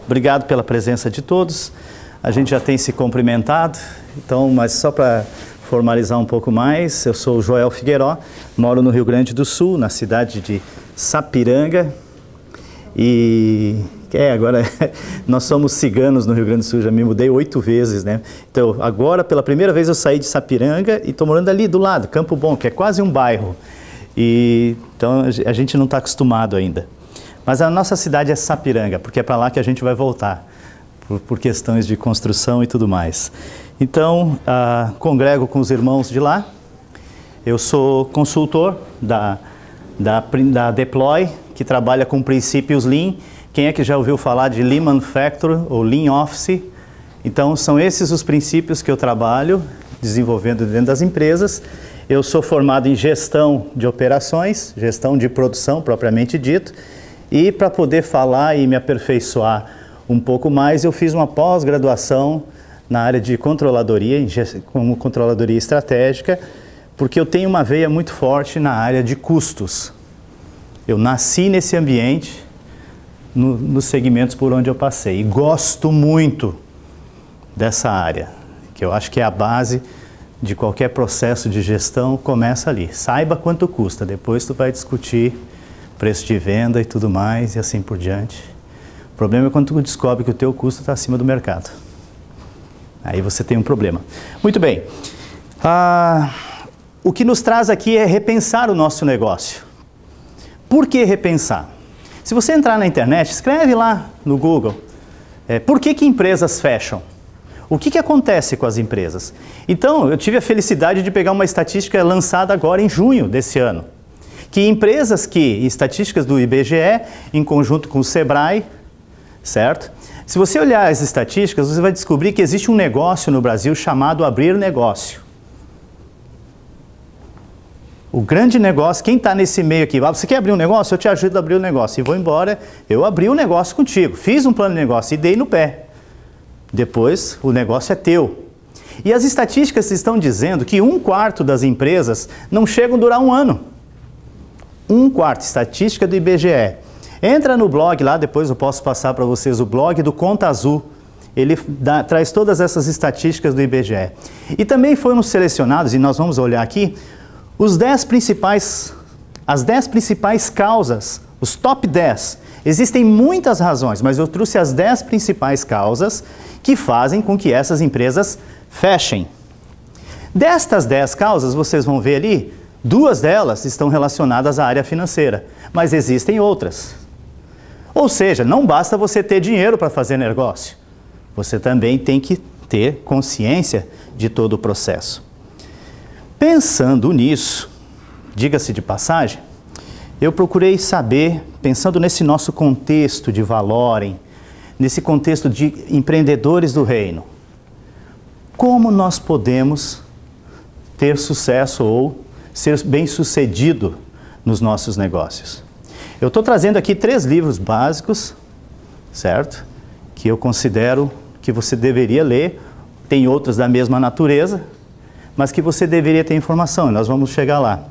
Obrigado pela presença de todos. A gente já tem se cumprimentado, então, mas só para formalizar um pouco mais, eu sou o Joel Figueiró, moro no Rio Grande do Sul, na cidade de Sapiranga. E agora nós somos ciganos no Rio Grande do Sul, já me mudei 8 vezes, né? Então, agora, pela primeira vez eu saí de Sapiranga e estou morando ali do lado, Campo Bom, que é quase um bairro. E, então, a gente não está acostumado ainda. Mas a nossa cidade é Sapiranga, porque é para lá que a gente vai voltar, por questões de construção e tudo mais. Então, congrego com os irmãos de lá. Eu sou consultor da Deploy, que trabalha com princípios Lean. Quem é que já ouviu falar de Lean Manufacturing ou Lean Office? Então, são esses os princípios que eu trabalho, desenvolvendo dentro das empresas. Eu sou formado em gestão de operações, gestão de produção, propriamente dito. E para poder falar e me aperfeiçoar um pouco mais, eu fiz uma pós-graduação na área de controladoria, como controladoria estratégica, porque eu tenho uma veia muito forte na área de custos. Eu nasci nesse ambiente, nos segmentos por onde eu passei, e gosto muito dessa área, que eu acho que é a base de qualquer processo de gestão, começa ali. Saiba quanto custa, depois tu vai discutir preço de venda e tudo mais, e assim por diante. O problema é quando tu descobre que o teu custo está acima do mercado. Aí você tem um problema. Muito bem. O que nos traz aqui é repensar o nosso negócio. Por que repensar? Se você entrar na internet, escreve lá no Google, por que empresas fecham? O que acontece com as empresas? Então, eu tive a felicidade de pegar uma estatística lançada agora em junho desse ano, que estatísticas do IBGE, em conjunto com o Sebrae, certo? Se você olhar as estatísticas, você vai descobrir que existe um negócio no Brasil chamado abrir negócio. O grande negócio, quem está nesse meio aqui, você quer abrir um negócio? Eu te ajudo a abrir um negócio. E vou embora, eu abri um negócio contigo, fiz um plano de negócio e dei no pé. Depois, o negócio é teu. E as estatísticas estão dizendo que 1/4 das empresas não chegam a durar um ano. 1/4, estatística do IBGE. Entra no blog lá, depois eu posso passar para vocês o blog do Conta Azul. Ele traz todas essas estatísticas do IBGE. E também foram selecionados, e nós vamos olhar aqui, as 10 principais causas, os top 10. Existem muitas razões, mas eu trouxe as 10 principais causas que fazem com que essas empresas fechem. Destas 10 causas, vocês vão ver ali, 2 delas estão relacionadas à área financeira, mas existem outras. Ou seja, não basta você ter dinheiro para fazer negócio, você também tem que ter consciência de todo o processo. Pensando nisso, diga-se de passagem, eu procurei saber, pensando nesse nosso contexto de Valorem, nesse contexto de empreendedores do reino, como nós podemos ter sucesso ou ser bem-sucedido nos nossos negócios. Eu estou trazendo aqui 3 livros básicos, certo? Que eu considero que você deveria ler. Tem outros da mesma natureza, mas que você deveria ter informação, e nós vamos chegar lá.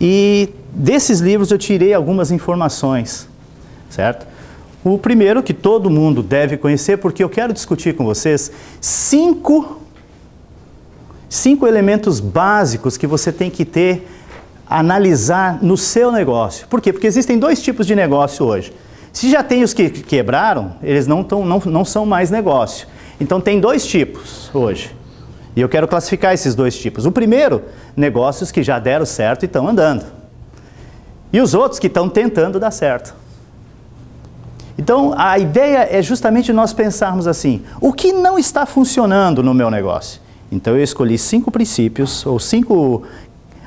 E desses livros eu tirei algumas informações, certo? O primeiro, que todo mundo deve conhecer, porque eu quero discutir com vocês 5 elementos básicos que você tem que ter, analisar no seu negócio. Por quê? Porque existem 2 tipos de negócio hoje. Se já tem os que quebraram, eles não são mais negócio. Então tem 2 tipos hoje. E eu quero classificar esses 2 tipos. O primeiro, negócios que já deram certo e estão andando. E os outros que estão tentando dar certo. Então, a ideia é justamente nós pensarmos assim, o que não está funcionando no meu negócio? Então, eu escolhi 5 princípios, ou 5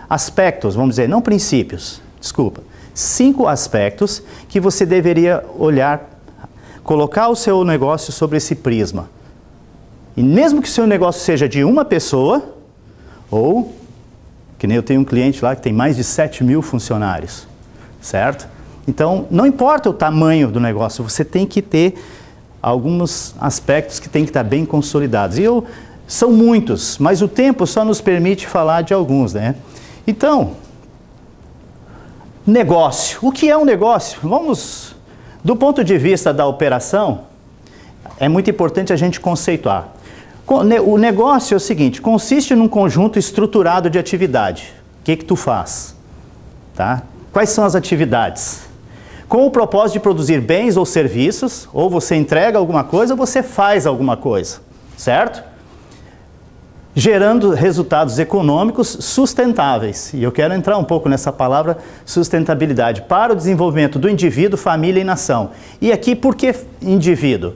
aspectos, vamos dizer, não princípios, desculpa. 5 aspectos que você deveria olhar, colocar o seu negócio sobre esse prisma. E mesmo que o seu negócio seja de uma pessoa, ou, que nem eu tenho um cliente lá que tem mais de 7.000 funcionários, certo? Então, não importa o tamanho do negócio, você tem que ter alguns aspectos que tem que estar bem consolidados. E são muitos, mas o tempo só nos permite falar de alguns, né? Então, negócio. O que é um negócio? Vamos, do ponto de vista da operação, é muito importante a gente conceituar. O negócio é o seguinte, consiste num conjunto estruturado de atividade. O que tu faz? Tá? Quais são as atividades? Com o propósito de produzir bens ou serviços, ou você entrega alguma coisa, ou você faz alguma coisa, certo? Gerando resultados econômicos sustentáveis. E eu quero entrar um pouco nessa palavra sustentabilidade, para o desenvolvimento do indivíduo, família e nação. E aqui, por que indivíduo?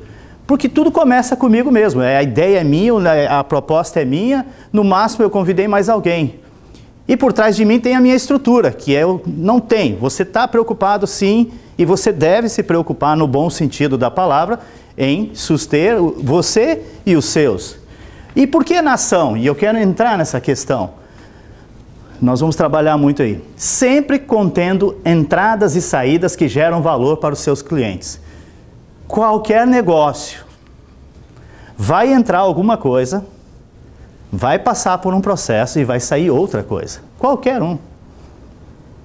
Porque tudo começa comigo mesmo. A ideia é minha, a proposta é minha, no máximo eu convidei mais alguém. E por trás de mim tem a minha estrutura, que eu não tenho. Você está preocupado sim, e você deve se preocupar no bom sentido da palavra, em suster você e os seus. E por que nação? E eu quero entrar nessa questão. Nós vamos trabalhar muito aí. Sempre contendo entradas e saídas que geram valor para os seus clientes. Qualquer negócio vai entrar alguma coisa, vai passar por um processo e vai sair outra coisa. Qualquer um.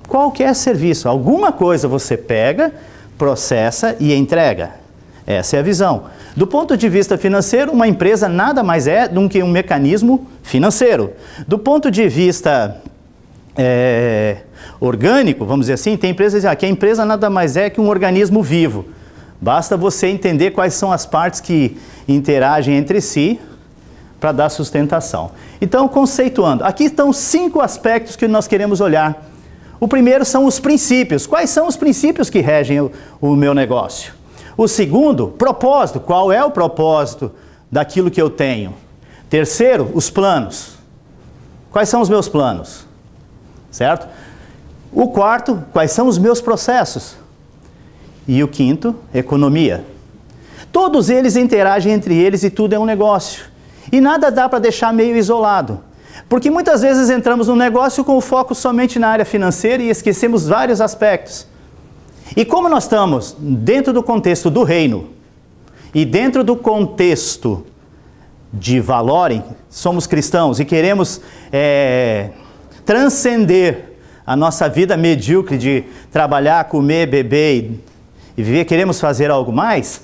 Qualquer serviço. Alguma coisa você pega, processa e entrega. Essa é a visão. Do ponto de vista financeiro, uma empresa nada mais é do que um mecanismo financeiro. Do ponto de vista orgânico, vamos dizer assim, tem empresas que a empresa nada mais é que um organismo vivo. Basta você entender quais são as partes que interagem entre si para dar sustentação. Então, conceituando, aqui estão 5 aspectos que nós queremos olhar. O primeiro são os princípios. Quais são os princípios que regem o meu negócio? O segundo, propósito. Qual é o propósito daquilo que eu tenho? Terceiro, os planos. Quais são os meus planos? Certo? O quarto, quais são os meus processos? E o quinto, economia. Todos eles interagem entre eles e tudo é um negócio. E nada dá para deixar meio isolado. Porque muitas vezes entramos no negócio com o foco somente na área financeira e esquecemos vários aspectos. E como nós estamos dentro do contexto do reino e dentro do contexto de valor, somos cristãos e queremos transcender a nossa vida medíocre de trabalhar, comer, beber e viver, queremos fazer algo mais,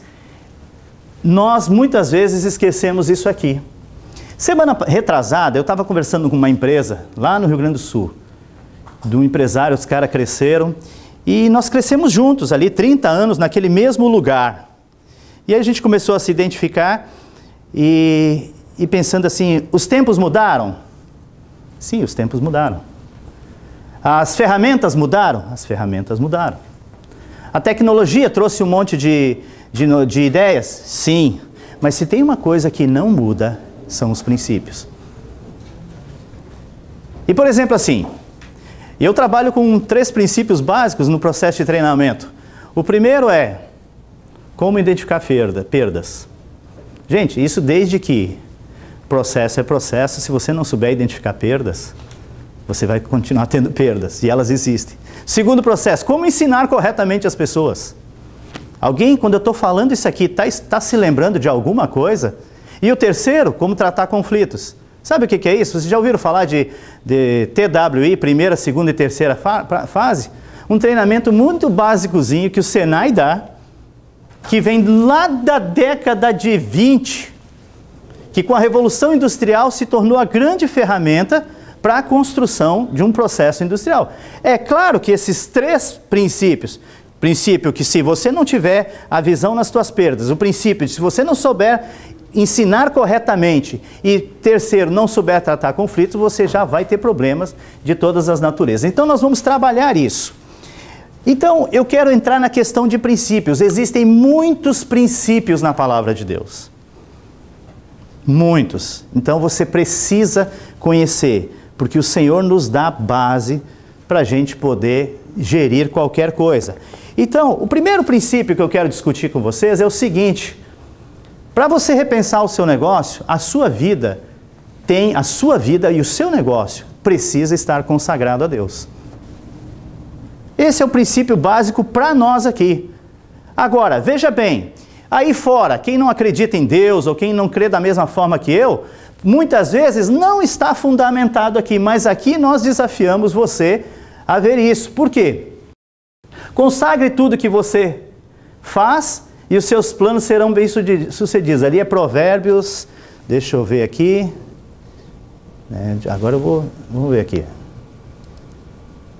nós muitas vezes esquecemos isso aqui. Semana retrasada, eu estava conversando com uma empresa lá no Rio Grande do Sul, de um empresário, os caras cresceram, e nós crescemos juntos ali, 30 anos, naquele mesmo lugar. E aí a gente começou a se identificar e pensando assim, os tempos mudaram? Sim, os tempos mudaram. As ferramentas mudaram? As ferramentas mudaram. A tecnologia trouxe um monte de ideias? Sim. Mas se tem uma coisa que não muda, são os princípios. E por exemplo assim, eu trabalho com 3 princípios básicos no processo de treinamento. O primeiro é como identificar perdas. Gente, isso desde que processo é processo, se você não souber identificar perdas, você vai continuar tendo perdas, e elas existem. Segundo processo, como ensinar corretamente as pessoas. Alguém, quando eu estou falando isso aqui, está se lembrando de alguma coisa? E o terceiro, como tratar conflitos. Sabe o que é isso? Vocês já ouviram falar de TWI, primeira, segunda e terceira fase? Um treinamento muito básicozinho que o Senai dá, que vem lá da década de 20, que com a Revolução Industrial se tornou a grande ferramenta para a construção de um processo industrial. É claro que esses 3 princípios, princípio que se você não tiver a visão nas suas perdas, o princípio de se você não souber ensinar corretamente e terceiro, não souber tratar conflitos, você já vai ter problemas de todas as naturezas. Então nós vamos trabalhar isso. Então eu quero entrar na questão de princípios. Existem muitos princípios na palavra de Deus. Muitos. Então você precisa conhecer, porque o Senhor nos dá base para a gente poder gerir qualquer coisa. Então, o primeiro princípio que eu quero discutir com vocês é o seguinte: para você repensar o seu negócio, a sua vida e o seu negócio precisa estar consagrado a Deus. Esse é o princípio básico para nós aqui. Agora, veja bem, aí fora, quem não acredita em Deus ou quem não crê da mesma forma que eu, muitas vezes não está fundamentado aqui, mas aqui nós desafiamos você a ver isso. Por quê? Consagre tudo que você faz e os seus planos serão bem-sucedidos. Ali é Provérbios, deixa eu ver aqui. Agora vamos ver aqui.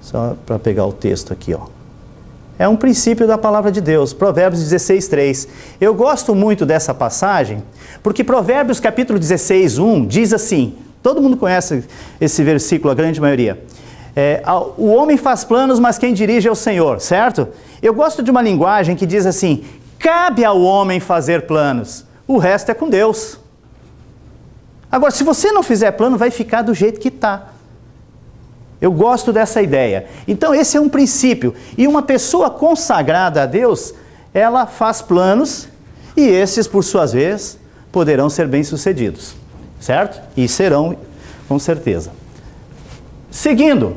Só para pegar o texto aqui, ó. É um princípio da palavra de Deus, Provérbios 16:3. Eu gosto muito dessa passagem, porque Provérbios capítulo 16:1 diz assim, todo mundo conhece esse versículo, a grande maioria. O homem faz planos, mas quem dirige é o Senhor, certo? Eu gosto de uma linguagem que diz assim, cabe ao homem fazer planos, o resto é com Deus. Agora, se você não fizer plano, vai ficar do jeito que está. Eu gosto dessa ideia. Então, esse é um princípio. E uma pessoa consagrada a Deus, ela faz planos, e esses, por suas vezes, poderão ser bem-sucedidos. Certo? E serão, com certeza. Seguindo,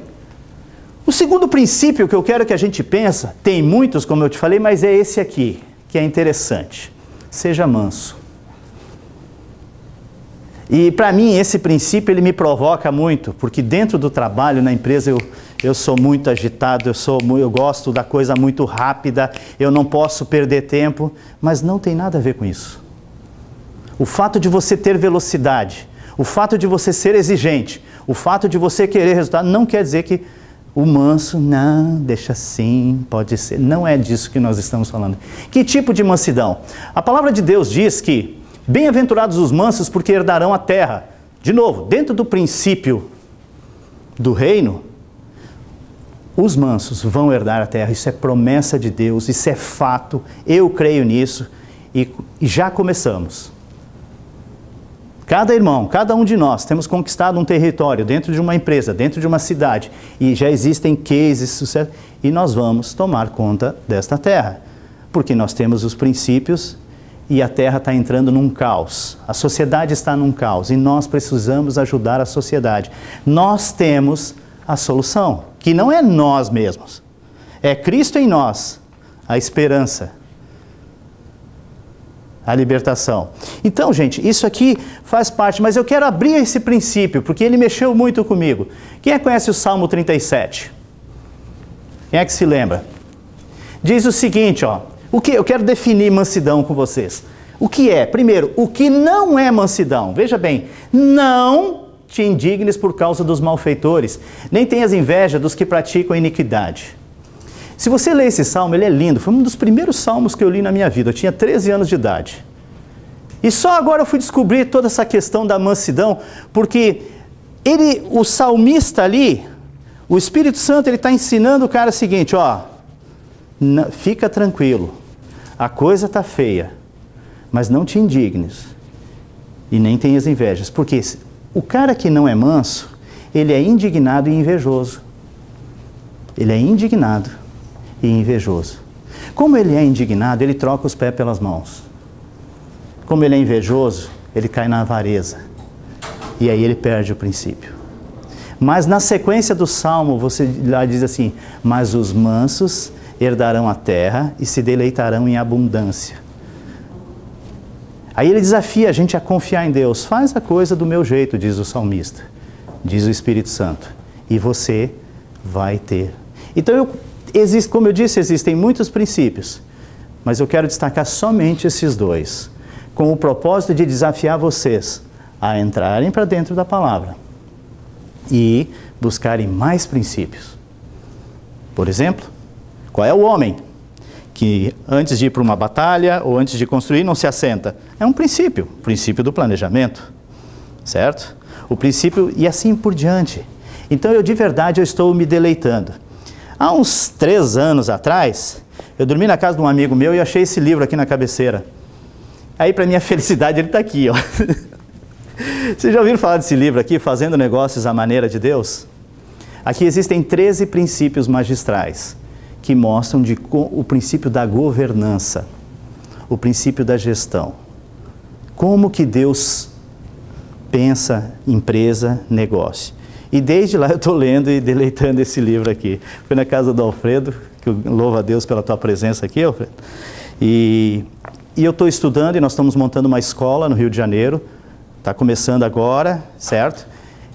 o segundo princípio que eu quero que a gente pense, tem muitos, como eu te falei, mas é esse aqui, que é interessante. Seja manso. E para mim esse princípio ele me provoca muito, porque dentro do trabalho, na empresa, eu sou muito agitado, eu gosto da coisa muito rápida, eu não posso perder tempo, mas não tem nada a ver com isso. O fato de você ter velocidade, o fato de você ser exigente, o fato de você querer resultado, não quer dizer que o manso, não, deixa assim, pode ser. Não é disso que nós estamos falando. Que tipo de mansidão? A palavra de Deus diz que bem-aventurados os mansos, porque herdarão a terra. De novo, dentro do princípio do reino, os mansos vão herdar a terra. Isso é promessa de Deus, isso é fato, eu creio nisso e já começamos. Cada irmão, cada um de nós, temos conquistado um território dentro de uma empresa, dentro de uma cidade, e já existem cases, sucesso, e nós vamos tomar conta desta terra, porque nós temos os princípios. E a terra está entrando num caos, a sociedade está num caos e nós precisamos ajudar a sociedade. Nós temos a solução, que não é nós mesmos, é Cristo em nós, a esperança, a libertação. Então, gente, isso aqui faz parte, mas eu quero abrir esse princípio, porque ele mexeu muito comigo. Quem é que conhece o Salmo 37? Quem é que se lembra? Diz o seguinte, ó. Eu quero definir mansidão com vocês. O que é? Primeiro, o que não é mansidão. Veja bem, não te indignes por causa dos malfeitores, nem tenhas inveja dos que praticam iniquidade. Se você ler esse salmo, ele é lindo. Foi um dos primeiros salmos que eu li na minha vida. Eu tinha 13 anos de idade. E só agora eu fui descobrir toda essa questão da mansidão, porque o salmista ali, o Espírito Santo, ele está ensinando o cara o seguinte, ó, fica tranquilo, a coisa está feia, mas não te indignes e nem tenhas invejas, porque o cara que não é manso, ele é indignado e invejoso. Ele é indignado e invejoso. Como ele é indignado, ele troca os pés pelas mãos. Como ele é invejoso, ele cai na avareza e aí ele perde o princípio. Mas na sequência do salmo, você lá diz assim, mas os mansos herdarão a terra e se deleitarão em abundância. Aí ele desafia a gente a confiar em Deus. Faz a coisa do meu jeito, diz o salmista, diz o Espírito Santo, e você vai ter. Então, como eu disse, existem muitos princípios, mas eu quero destacar somente esses dois, com o propósito de desafiar vocês a entrarem para dentro da palavra e buscarem mais princípios. Por exemplo, qual é o homem que antes de ir para uma batalha ou antes de construir não se assenta? É um princípio, o princípio do planejamento, certo? O princípio e assim por diante. Então eu de verdade estou me deleitando. Há uns 3 anos atrás, eu dormi na casa de um amigo meu e achei esse livro aqui na cabeceira. Aí para minha felicidade ele está aqui, ó. Vocês já ouviram falar desse livro aqui, Fazendo Negócios à Maneira de Deus? Aqui existem 13 princípios magistrais que mostram o princípio da governança, o princípio da gestão. Como que Deus pensa empresa, negócio. E desde lá eu estou lendo e deleitando esse livro aqui. Fui na casa do Alfredo, que eu louvo a Deus pela tua presença aqui, Alfredo. E eu estou estudando e nós estamos montando uma escola no Rio de Janeiro. Está começando agora, certo?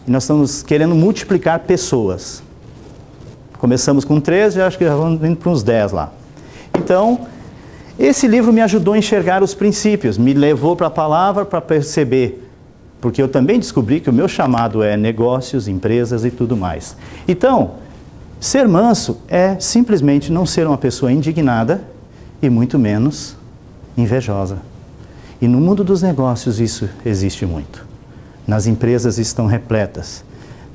E nós estamos querendo multiplicar pessoas. Começamos com 13, acho que já vamos indo para uns 10 lá. Então, Esse livro me ajudou a enxergar os princípios, me levou para a palavra para perceber, porque eu também descobri que o meu chamado é negócios, empresas e tudo mais. Então, ser manso é simplesmente não ser uma pessoa indignada e muito menos invejosa. E no mundo dos negócios isso existe muito. Nas empresas estão repletas,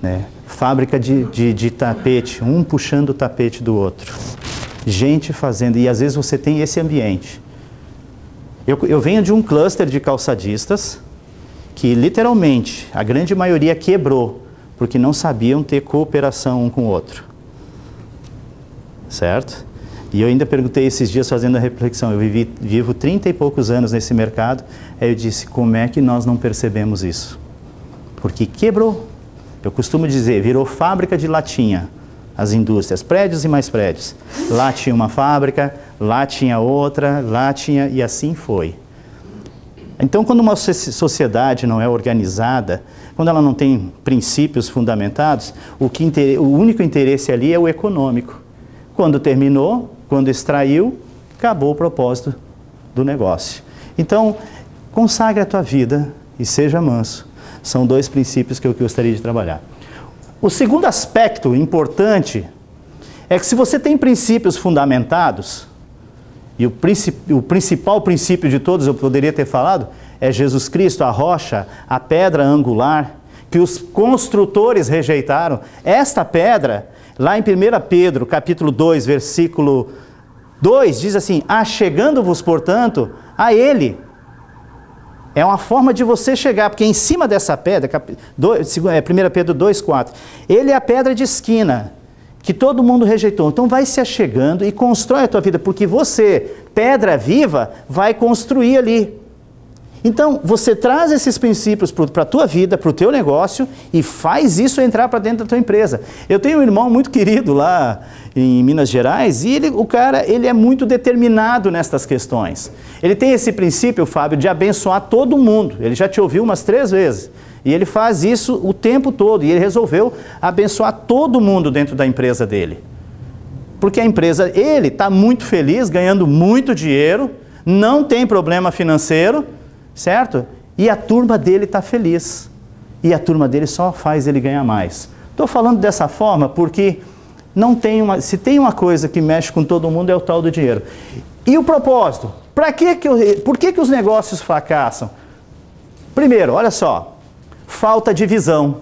né? Fábrica de tapete, um puxando o tapete do outro. Gente fazendo, e às vezes você tem esse ambiente. Eu venho de um cluster de calçadistas que literalmente a grande maioria quebrou porque não sabiam ter cooperação um com o outro. Certo? E eu ainda perguntei esses dias fazendo a reflexão, eu vivo 30 e poucos anos nesse mercado, aí eu disse, como é que nós não percebemos isso? Porque quebrou. Eu costumo dizer, virou fábrica de latinha, as indústrias, prédios e mais prédios. Lá tinha uma fábrica, lá tinha outra, lá tinha, e assim foi. Então, quando uma sociedade não é organizada, quando ela não tem princípios fundamentados, o único interesse ali é o econômico. Quando terminou, quando extraiu, acabou o propósito do negócio. Então, consagre a tua vida e seja manso. São dois princípios que eu gostaria de trabalhar. O segundo aspecto importante é que se você tem princípios fundamentados, e o principal princípio de todos, eu poderia ter falado, é Jesus Cristo, a rocha, a pedra angular, que os construtores rejeitaram. Esta pedra, lá em 1 Pedro, capítulo 2, versículo 2, diz assim, achegando-vos, portanto, a Ele. É uma forma de você chegar, porque em cima dessa pedra, 1 Pedro 2, 4, Ele é a pedra de esquina, que todo mundo rejeitou. Então vai se achegando e constrói a tua vida, porque você, pedra viva, vai construir ali. Então, você traz esses princípios para a tua vida, para o teu negócio e faz isso entrar para dentro da tua empresa. Eu tenho um irmão muito querido lá em Minas Gerais e o cara é muito determinado nestas questões. Ele tem esse princípio, Fábio, de abençoar todo mundo. Ele já te ouviu umas 3 vezes. E ele faz isso o tempo todo. E ele resolveu abençoar todo mundo dentro da empresa dele. Porque a empresa, ele está muito feliz, ganhando muito dinheiro, não tem problema financeiro, certo? E a turma dele está feliz. E a turma dele só faz ele ganhar mais. Estou falando dessa forma porque se tem uma coisa que mexe com todo mundo é o tal do dinheiro. E o propósito? Por que os negócios fracassam? Primeiro, olha só, falta de visão.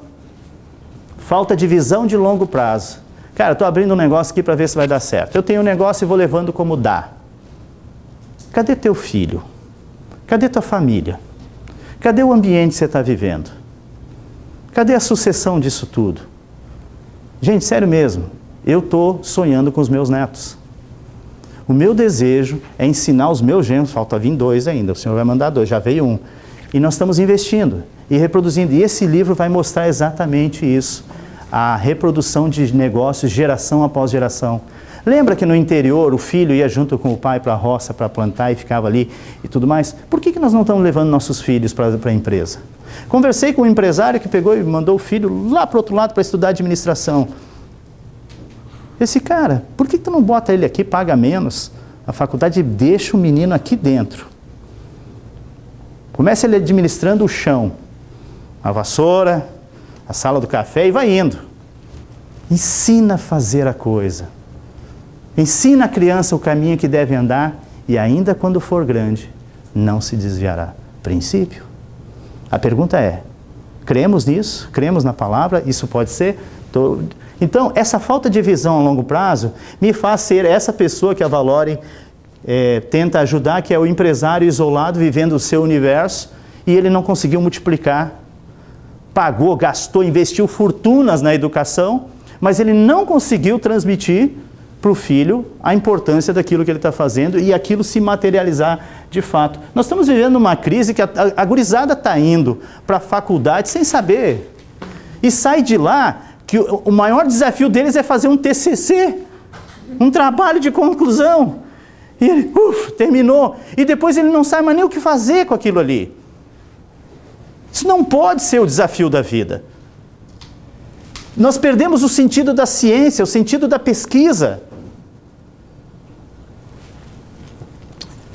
Falta de visão de longo prazo. Cara, estou abrindo um negócio aqui para ver se vai dar certo. Eu tenho um negócio e vou levando como dá. Cadê teu filho? Cadê tua família? Cadê o ambiente que você está vivendo? Cadê a sucessão disso tudo? Gente, sério mesmo, eu estou sonhando com os meus netos. O meu desejo é ensinar os meus genros, falta vir 2 ainda, o Senhor vai mandar 2, já veio 1. E nós estamos investindo e reproduzindo. E esse livro vai mostrar exatamente isso. A reprodução de negócios, geração após geração. Lembra que no interior o filho ia junto com o pai para a roça para plantar e ficava ali e tudo mais? Por que nós não estamos levando nossos filhos para a empresa? Conversei com um empresário que pegou e mandou o filho lá para o outro lado para estudar administração. Esse cara, por que tu não bota ele aqui, paga menos a faculdade e deixa o menino aqui dentro? Começa ele administrando o chão, a vassoura, a sala do café e vai indo. Ensina a fazer a coisa. Ensina a criança o caminho que deve andar e ainda quando for grande, não se desviará. Princípio. A pergunta é, cremos nisso? Cremos na palavra? Isso pode ser? Então, essa falta de visão a longo prazo me faz ser essa pessoa que a Valore tenta ajudar, que é o empresário isolado, vivendo o seu universo, e ele não conseguiu multiplicar. Pagou, gastou, investiu fortunas na educação, mas ele não conseguiu transmitir para o filho a importância daquilo que ele está fazendo e aquilo se materializar de fato. Nós estamos vivendo uma crise que a gurizada está indo para a faculdade sem saber. E sai de lá que o maior desafio deles é fazer um TCC, um trabalho de conclusão. E ele, terminou. E depois ele não sabe mais nem o que fazer com aquilo ali. Isso não pode ser o desafio da vida. Nós perdemos o sentido da ciência, o sentido da pesquisa.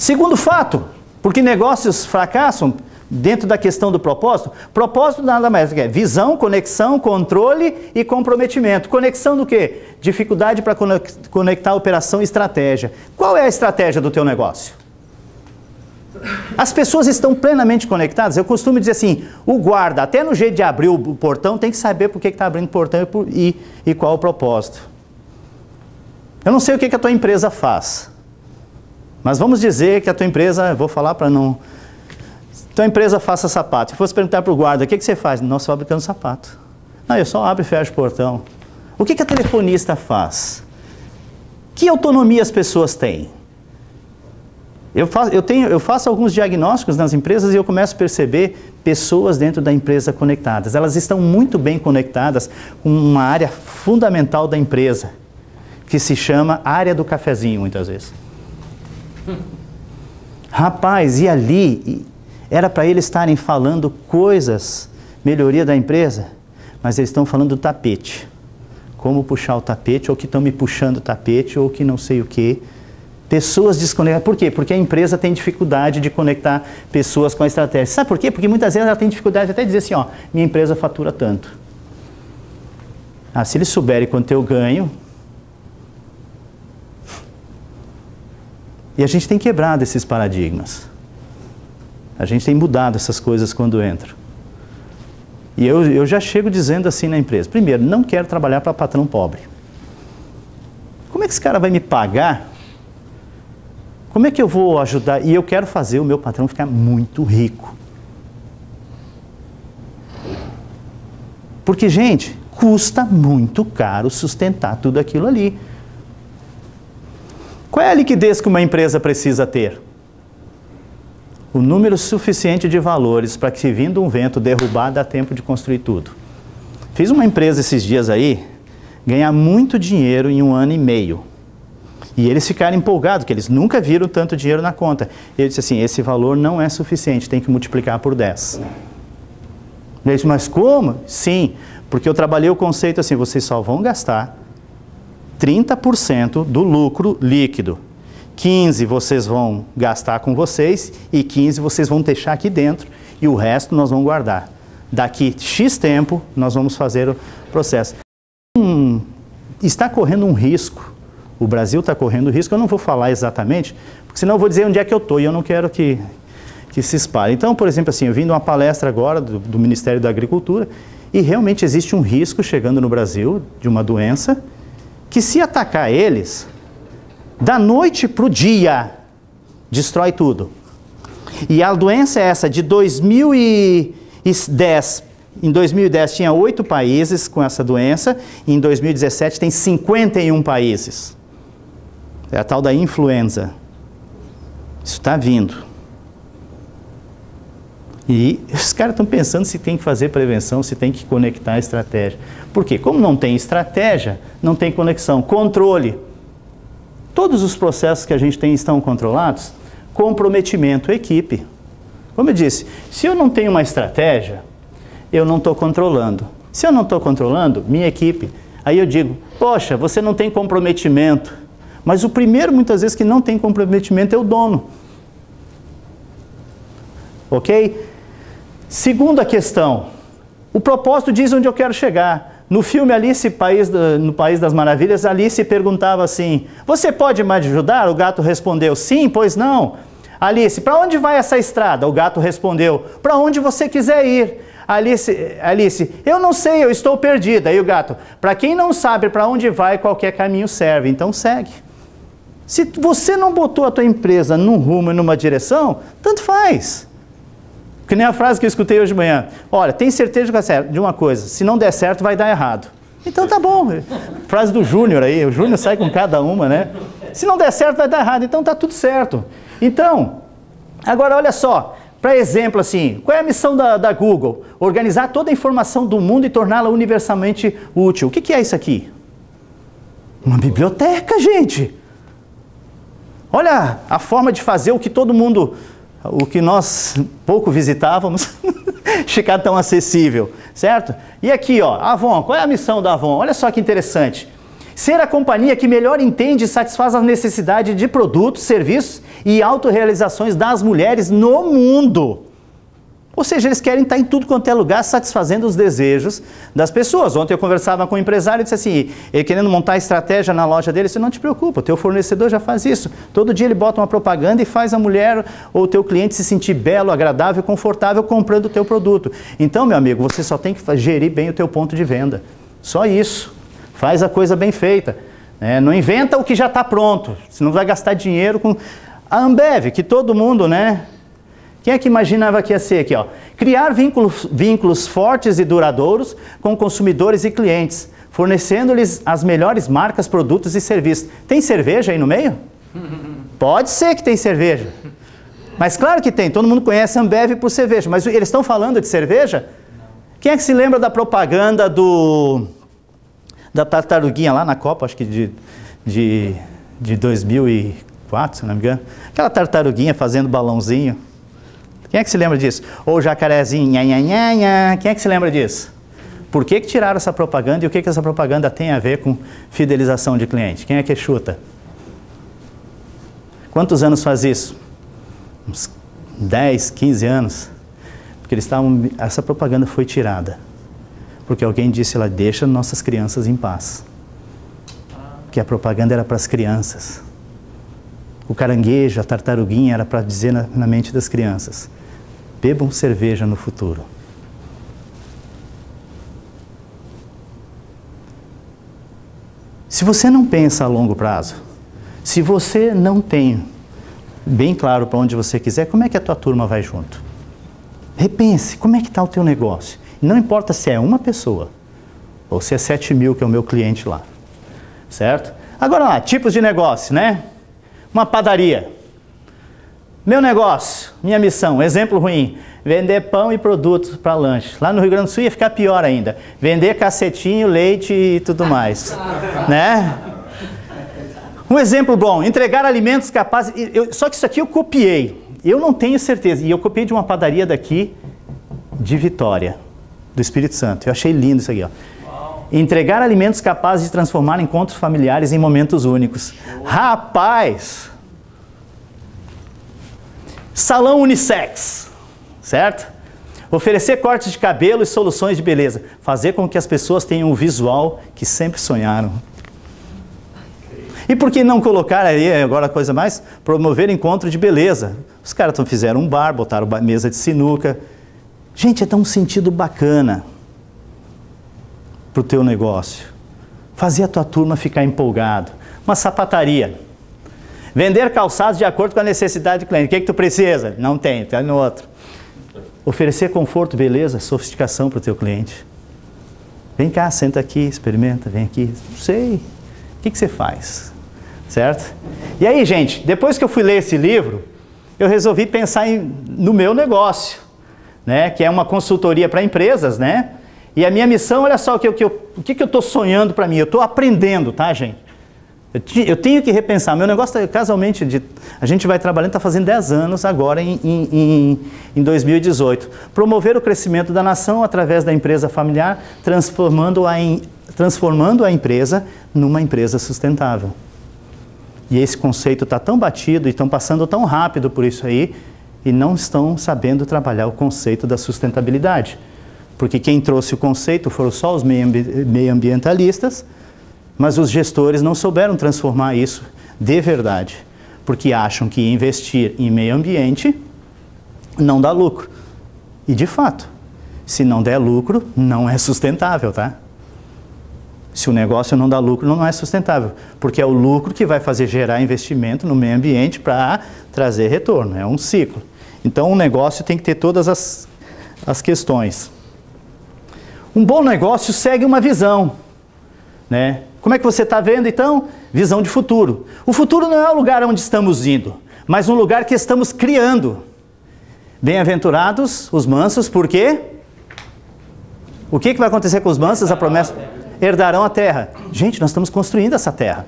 Segundo fato, porque negócios fracassam dentro da questão do propósito. Propósito nada mais do que visão, conexão, controle e comprometimento. Conexão do quê? Dificuldade para conectar operação e estratégia. Qual é a estratégia do teu negócio? As pessoas estão plenamente conectadas. Eu costumo dizer assim, o guarda, até no jeito de abrir o portão, tem que saber por que está abrindo o portão e qual é o propósito. Eu não sei o que a tua empresa faz, mas vamos dizer que a tua empresa, vou falar para não... Tua empresa faça sapato. Se fosse perguntar para o guarda, o que você faz? Nós fabricamos sapato. Não, eu só abro e fecho o portão. O que a telefonista faz? Que autonomia as pessoas têm? Eu faço alguns diagnósticos nas empresas e eu começo a perceber pessoas dentro da empresa conectadas. Elas estão muito bem conectadas com uma área fundamental da empresa, que se chama área do cafezinho, muitas vezes. Rapaz, e ali... Era para eles estarem falando coisas, melhoria da empresa, mas eles estão falando do tapete. Como puxar o tapete, ou que estão me puxando o tapete, ou que não sei o quê. Pessoas desconectadas. Por quê? Porque a empresa tem dificuldade de conectar pessoas com a estratégia. Sabe por quê? Porque muitas vezes ela tem dificuldade até de dizer assim, ó, minha empresa fatura tanto. Ah, se eles souberem quanto eu ganho... E a gente tem quebrado esses paradigmas. A gente tem mudado essas coisas quando entra. E eu já chego dizendo assim na empresa, primeiro, não quero trabalhar para patrão pobre. Como é que esse cara vai me pagar? Como é que eu vou ajudar? E eu quero fazer o meu patrão ficar muito rico. Porque, gente, custa muito caro sustentar tudo aquilo ali. Qual é a liquidez que uma empresa precisa ter? O número suficiente de valores para que, vindo um vento derrubar, dá tempo de construir tudo. Fiz uma empresa esses dias aí, ganhar muito dinheiro em 1 ano e meio. E eles ficaram empolgados, porque eles nunca viram tanto dinheiro na conta. Eu disse assim, esse valor não é suficiente, tem que multiplicar por 10. Ele disse, mas como? Sim, porque eu trabalhei o conceito assim, vocês só vão gastar 30% do lucro líquido. 15 vocês vão gastar com vocês e 15 vocês vão deixar aqui dentro e o resto nós vamos guardar. Daqui X tempo nós vamos fazer o processo. Está correndo um risco, o Brasil está correndo risco, eu não vou falar exatamente, porque senão eu vou dizer onde é que eu estou e eu não quero que se espalhe. Então, por exemplo, assim, eu vim de uma palestra agora do Ministério da Agricultura e realmente existe um risco chegando no Brasil de uma doença que se atacar eles... Da noite para o dia, destrói tudo. E a doença é essa, de 2010, em 2010 tinha 8 países com essa doença, e em 2017 tem 51 países. É a tal da influenza. Isso está vindo. E os caras estão pensando se tem que fazer prevenção, se tem que conectar a estratégia. Por quê? Como não tem estratégia, não tem conexão. Controle. Todos os processos que a gente tem estão controlados. Comprometimento, equipe. Como eu disse, se eu não tenho uma estratégia, eu não estou controlando. Se eu não estou controlando, minha equipe. Aí eu digo, poxa, você não tem comprometimento. Mas o primeiro, muitas vezes, que não tem comprometimento é o dono. Ok? Segunda questão. O propósito diz onde eu quero chegar. No filme Alice, no País das Maravilhas, Alice perguntava assim, você pode me ajudar? O gato respondeu, sim, pois não. Alice, para onde vai essa estrada? O gato respondeu, para onde você quiser ir. Alice, eu não sei, eu estou perdida. Aí o gato, para quem não sabe para onde vai, qualquer caminho serve, então segue. Se você não botou a tua empresa num rumo e numa direção, tanto faz. Que nem a frase que eu escutei hoje de manhã. Olha, tem certeza de uma coisa, se não der certo, vai dar errado. Então tá bom. Frase do Júnior aí, o Júnior sai com cada uma, né? Se não der certo, vai dar errado, então tá tudo certo. Então, agora olha só, para exemplo assim, qual é a missão da Google? Organizar toda a informação do mundo e torná-la universalmente útil. O que é isso aqui? Uma biblioteca, gente. Olha a forma de fazer o que todo mundo... O que nós pouco visitávamos, ficar tão acessível, certo? E aqui, ó, Avon, qual é a missão da Avon? Olha só que interessante. Ser a companhia que melhor entende e satisfaz as necessidades de produtos, serviços e autorrealizações das mulheres no mundo. Ou seja, eles querem estar em tudo quanto é lugar, satisfazendo os desejos das pessoas. Ontem eu conversava com um empresário e disse assim, ele querendo montar estratégia na loja dele, disse, não te preocupa, o teu fornecedor já faz isso. Todo dia ele bota uma propaganda e faz a mulher ou o teu cliente se sentir belo, agradável, confortável comprando o teu produto. Então, meu amigo, você só tem que gerir bem o teu ponto de venda. Só isso. Faz a coisa bem feita. Não inventa o que já está pronto, senão vai gastar dinheiro com... A Ambev, que todo mundo, né... Quem é que imaginava que ia ser aqui, ó? Criar vínculos fortes e duradouros com consumidores e clientes, fornecendo-lhes as melhores marcas, produtos e serviços. Tem cerveja aí no meio? Pode ser que tem cerveja. Mas claro que tem, todo mundo conhece a Ambev por cerveja, mas eles estão falando de cerveja? Quem é que se lembra da propaganda da tartaruguinha lá na Copa, acho que de 2004, se não me engano? Aquela tartaruguinha fazendo balãozinho. Quem é que se lembra disso? Ou o jacarezinho, nha, nha, nha, nha. Quem é que se lembra disso? Por que tiraram essa propaganda e o que essa propaganda tem a ver com fidelização de cliente? Quem é que chuta? Quantos anos faz isso? Uns 10, 15 anos. Porque essa propaganda foi tirada. Porque alguém disse lá, deixa nossas crianças em paz. Que a propaganda era para as crianças. O caranguejo, a tartaruguinha era para dizer na mente das crianças. Bebam cerveja no futuro. Se você não pensa a longo prazo, se você não tem bem claro para onde você quiser, como é que a tua turma vai junto? Repense, como é que está o teu negócio? Não importa se é uma pessoa, ou se é 7.000, que é o meu cliente lá. Certo? Agora lá, tipos de negócio, né? Uma padaria. Meu negócio, minha missão, exemplo ruim, vender pão e produtos para lanche. Lá no Rio Grande do Sul ia ficar pior ainda. Vender cacetinho, leite e tudo mais. Né? Um exemplo bom, entregar alimentos capazes... Só que isso aqui eu copiei. Eu não tenho certeza. E eu copiei de uma padaria daqui, de Vitória, do Espírito Santo. Eu achei lindo isso aqui, ó. Entregar alimentos capazes de transformar encontros familiares em momentos únicos. Rapaz! Salão unissex, certo? Oferecer cortes de cabelo e soluções de beleza. Fazer com que as pessoas tenham o visual que sempre sonharam. E por que não colocar aí, agora a coisa mais, promover encontro de beleza? Os caras fizeram um bar, botaram mesa de sinuca. Gente, dá um sentido bacana para o teu negócio. Fazer a tua turma ficar empolgado. Uma sapataria. Vender calçados de acordo com a necessidade do cliente. O que tu precisa? Não tem, tá no outro. Oferecer conforto, beleza, sofisticação para o teu cliente. Vem cá, senta aqui, experimenta, vem aqui. Não sei. O que você faz? Certo? E aí, gente, depois que eu fui ler esse livro, eu resolvi pensar no meu negócio, né? Que é uma consultoria para empresas, né? E a minha missão, olha só o que eu estou sonhando para mim. Eu estou aprendendo, tá, gente? Eu tenho que repensar. Meu negócio, casualmente, a gente vai trabalhando, está fazendo 10 anos agora em 2018. Promover o crescimento da nação através da empresa familiar, transformando a empresa numa empresa sustentável. E esse conceito está tão batido e estão passando tão rápido por isso aí e não estão sabendo trabalhar o conceito da sustentabilidade. Porque quem trouxe o conceito foram só os meioambientalistas, mas os gestores não souberam transformar isso de verdade, porque acham que investir em meio ambiente não dá lucro. E de fato, se não der lucro, não é sustentável, tá? Se o negócio não dá lucro, não é sustentável, porque é o lucro que vai fazer gerar investimento no meio ambiente para trazer retorno, é um ciclo. Então o negócio tem que ter todas as questões. Um bom negócio segue uma visão, né? Como é que você está vendo, então? Visão de futuro. O futuro não é o lugar onde estamos indo, mas um lugar que estamos criando. Bem-aventurados os mansos, por quê? O que vai acontecer com os mansos? A promessa... Herdarão a terra. Gente, nós estamos construindo essa terra.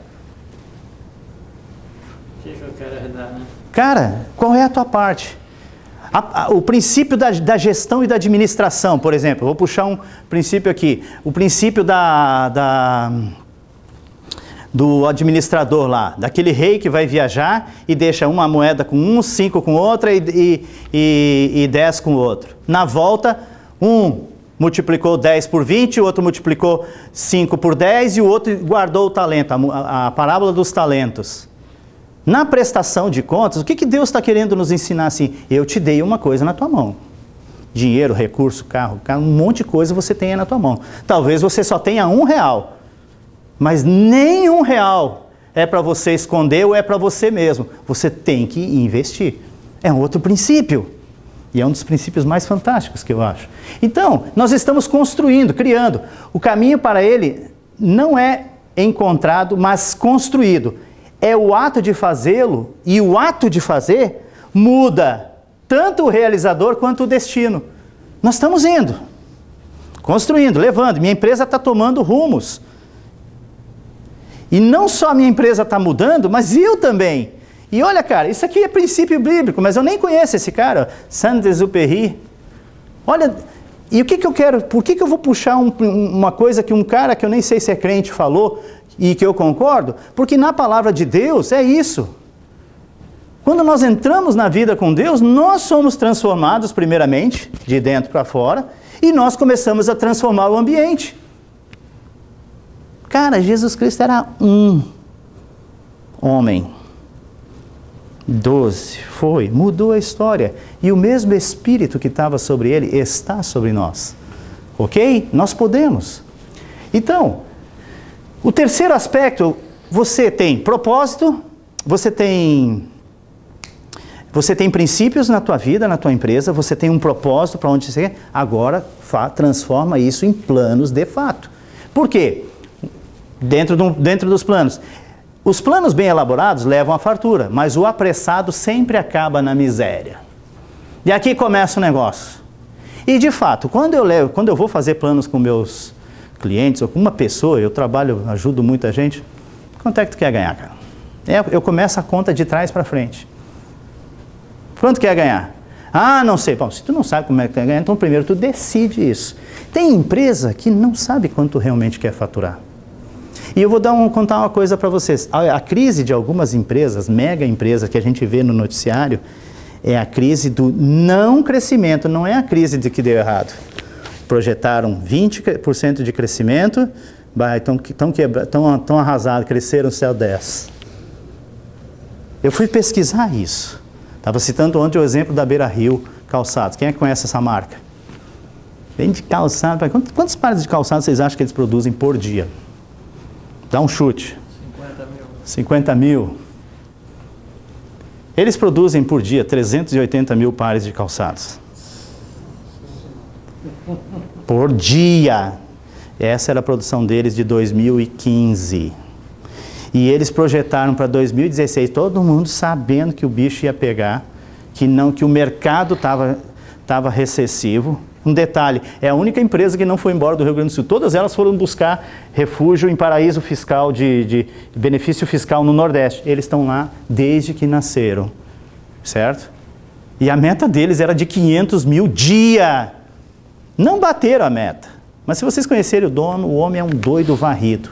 O que eu quero herdar, né? Cara, qual é a tua parte? O princípio da gestão e da administração, por exemplo. Vou puxar um princípio aqui. O princípio da do administrador lá, daquele rei que vai viajar e deixa uma moeda com um, 5 com outra e 10 com outro. Na volta, um multiplicou 10 por 20, o outro multiplicou 5 por 10 e o outro guardou o talento, a parábola dos talentos. Na prestação de contas, o que Deus está querendo nos ensinar assim? Eu te dei uma coisa na tua mão. Dinheiro, recurso, carro, um monte de coisa você tem aí na tua mão. Talvez você só tenha R$1. Mas nem R$1 é para você esconder ou é para você mesmo. Você tem que investir. É um outro princípio. E é um dos princípios mais fantásticos que eu acho. Então, nós estamos construindo, criando. O caminho para ele não é encontrado, mas construído. É o ato de fazê-lo, e o ato de fazer muda tanto o realizador quanto o destino. Nós estamos indo, construindo, levando. Minha empresa está tomando rumos. E não só a minha empresa está mudando, mas eu também. E olha, cara, isso aqui é princípio bíblico, mas eu nem conheço esse cara, Saint-Exupéry. Olha, e o que eu quero, por que eu vou puxar uma coisa que um cara que eu nem sei se é crente falou e que eu concordo? Porque na palavra de Deus é isso. Quando nós entramos na vida com Deus, nós somos transformados primeiramente, de dentro para fora, e nós começamos a transformar o ambiente. Cara, Jesus Cristo era um homem. 12, mudou a história. E o mesmo Espírito que estava sobre ele está sobre nós. Ok? Nós podemos. Então, o terceiro aspecto, você tem propósito, você tem princípios na tua vida, na tua empresa, você tem um propósito para onde você quer, agora transforma isso em planos de fato. Por quê? Dentro dos planos. Os planos bem elaborados levam à fartura, mas o apressado sempre acaba na miséria. E aqui começa o negócio. E de fato, quando eu vou fazer planos com meus clientes ou com uma pessoa, eu ajudo muita gente, quanto é que tu quer ganhar, cara? Eu começo a conta de trás para frente. Quanto quer ganhar? Ah, não sei. Bom, se tu não sabe como é que quer ganhar, então primeiro tu decide isso. Tem empresa que não sabe quanto realmente quer faturar. E eu vou contar uma coisa para vocês. A crise de algumas empresas, mega empresas que a gente vê no noticiário, é a crise do não crescimento, não é a crise de que deu errado. Projetaram 20% de crescimento, estão arrasados, cresceram só 10%. Eu fui pesquisar isso. Estava citando ontem o exemplo da Beira Rio Calçados. Quem é que conhece essa marca? Vende calçado. Quantos pares de calçados vocês acham que eles produzem por dia? Dá um chute. 50 mil. Eles produzem por dia 380 mil pares de calçados. Por dia. Essa era a produção deles de 2015. E eles projetaram para 2016, todo mundo sabendo que o bicho ia pegar, que o mercado estava recessivo. Um detalhe, é a única empresa que não foi embora do Rio Grande do Sul. Todas elas foram buscar refúgio em paraíso fiscal, de benefício fiscal no Nordeste. Eles estão lá desde que nasceram, certo? E a meta deles era de 500 mil dia. Não bateram a meta. Mas se vocês conhecerem o dono, o homem é um doido varrido.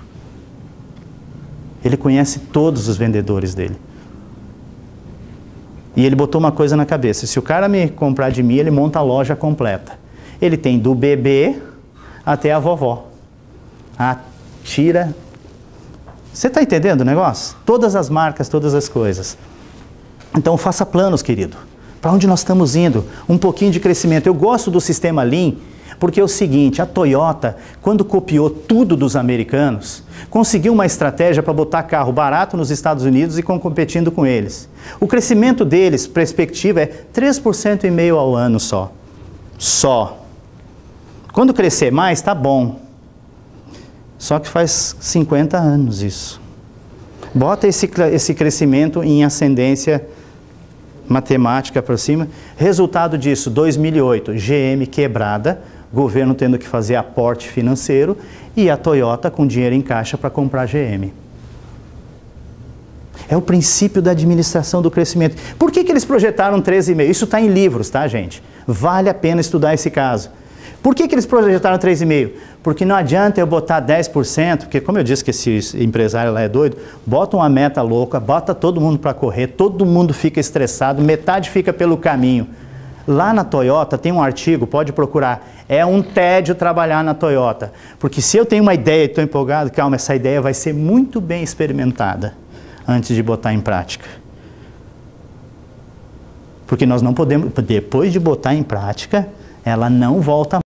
Ele conhece todos os vendedores dele. E ele botou uma coisa na cabeça. Se o cara me comprar de mim, ele monta a loja completa. Ele tem do bebê até a vovó. A tira. Você está entendendo o negócio? Todas as marcas, todas as coisas. Então faça planos, querido. Para onde nós estamos indo? Um pouquinho de crescimento. Eu gosto do sistema Lean, porque é o seguinte, a Toyota, quando copiou tudo dos americanos, conseguiu uma estratégia para botar carro barato nos Estados Unidos e competindo com eles. O crescimento deles, perspectiva, é 3,5% ao ano só. Só. Quando crescer mais, tá bom. Só que faz 50 anos isso. Bota esse crescimento em ascendência matemática para cima. Resultado disso, 2008, GM quebrada, governo tendo que fazer aporte financeiro e a Toyota com dinheiro em caixa para comprar GM. É o princípio da administração do crescimento. Por que eles projetaram 13,5? Isso está em livros, tá, gente? Vale a pena estudar esse caso. Por que eles projetaram 3,5%? Porque não adianta eu botar 10%, porque como eu disse que esse empresário lá é doido, bota uma meta louca, bota todo mundo para correr, todo mundo fica estressado, metade fica pelo caminho. Lá na Toyota tem um artigo, pode procurar, é um tédio trabalhar na Toyota. Porque se eu tenho uma ideia e estou empolgado, calma, essa ideia vai ser muito bem experimentada antes de botar em prática. Porque nós não podemos, depois de botar em prática, ela não volta mais.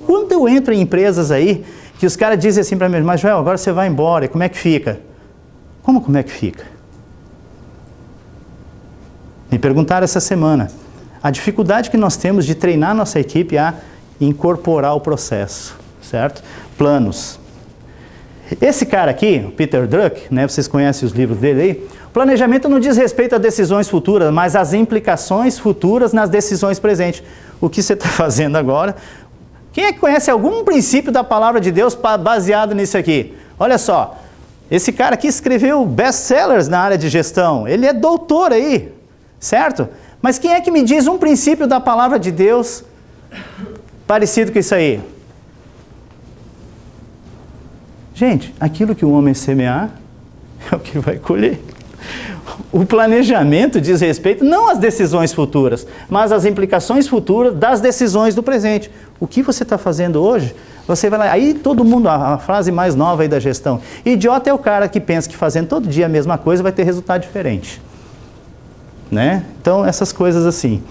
Quando eu entro em empresas aí, que os caras dizem assim para mim, mas Joel, agora você vai embora, e como é que fica? Como é que fica? Me perguntaram essa semana, a dificuldade que nós temos de treinar nossa equipe a incorporar o processo, certo? Planos. Esse cara aqui, o Peter Drucker, né, vocês conhecem os livros dele aí, o planejamento não diz respeito a decisões futuras, mas às implicações futuras nas decisões presentes. O que você está fazendo agora? Quem é que conhece algum princípio da palavra de Deus baseado nisso aqui? Olha só, esse cara aqui escreveu best-sellers na área de gestão, ele é doutor aí, certo? Mas quem é que me diz um princípio da palavra de Deus parecido com isso aí? Gente, aquilo que o homem semear é o que vai colher. O planejamento diz respeito não às decisões futuras, mas às implicações futuras das decisões do presente. O que você está fazendo hoje, você vai lá, aí todo mundo, a frase mais nova aí da gestão, idiota é o cara que pensa que fazendo todo dia a mesma coisa vai ter resultado diferente. Né? Então, essas coisas assim.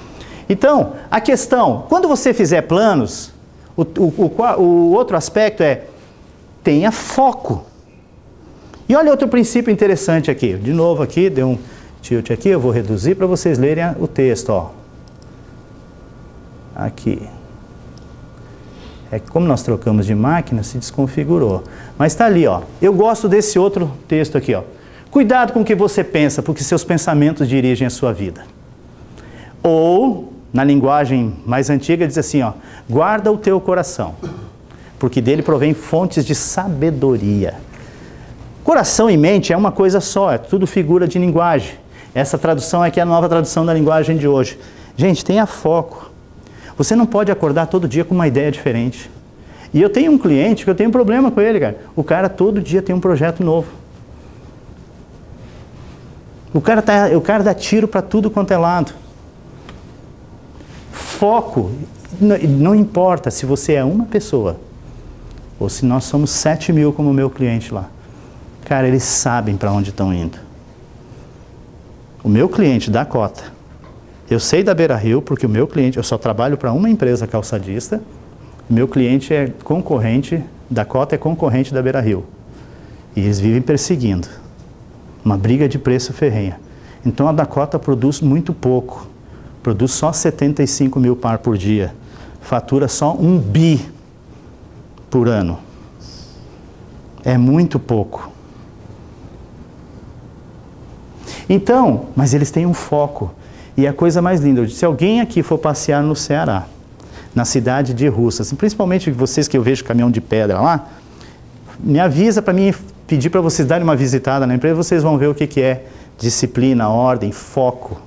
Então, a questão, quando você fizer planos, o outro aspecto é, tenha foco. E olha outro princípio interessante aqui. De novo aqui, deu um tilt aqui, eu vou reduzir para vocês lerem o texto. Ó. Aqui. É que como nós trocamos de máquina, se desconfigurou. Mas está ali, ó. Eu gosto desse outro texto aqui, ó. Cuidado com o que você pensa, porque seus pensamentos dirigem a sua vida. Ou, na linguagem mais antiga, diz assim, ó, guarda o teu coração, porque dele provém fontes de sabedoria. Coração e mente é uma coisa só, é tudo figura de linguagem. Essa tradução aqui é a nova tradução da linguagem de hoje. Gente, tenha foco. Você não pode acordar todo dia com uma ideia diferente. E eu tenho um cliente que eu tenho um problema com ele, cara. O cara todo dia tem um projeto novo. O cara dá tiro para tudo quanto é lado. Foco. Não importa se você é uma pessoa ou se nós somos 7.000 como o meu cliente lá. Cara, eles sabem para onde estão indo. O meu cliente da Cota, eu sei da Beira Rio porque o meu cliente, eu só trabalho para uma empresa calçadista, o meu cliente é concorrente, da Cota é concorrente da Beira Rio. E eles vivem perseguindo. Uma briga de preço ferrenha. Então a Dakota produz muito pouco. Produz só 75 mil par por dia. Fatura só 1 bi por ano. É muito pouco. Então, mas eles têm um foco. E a coisa mais linda, se alguém aqui for passear no Ceará, na cidade de Russas, principalmente vocês que eu vejo caminhão de pedra lá, me avisa para mim pedir para vocês darem uma visitada na empresa, vocês vão ver o que é disciplina, ordem, foco.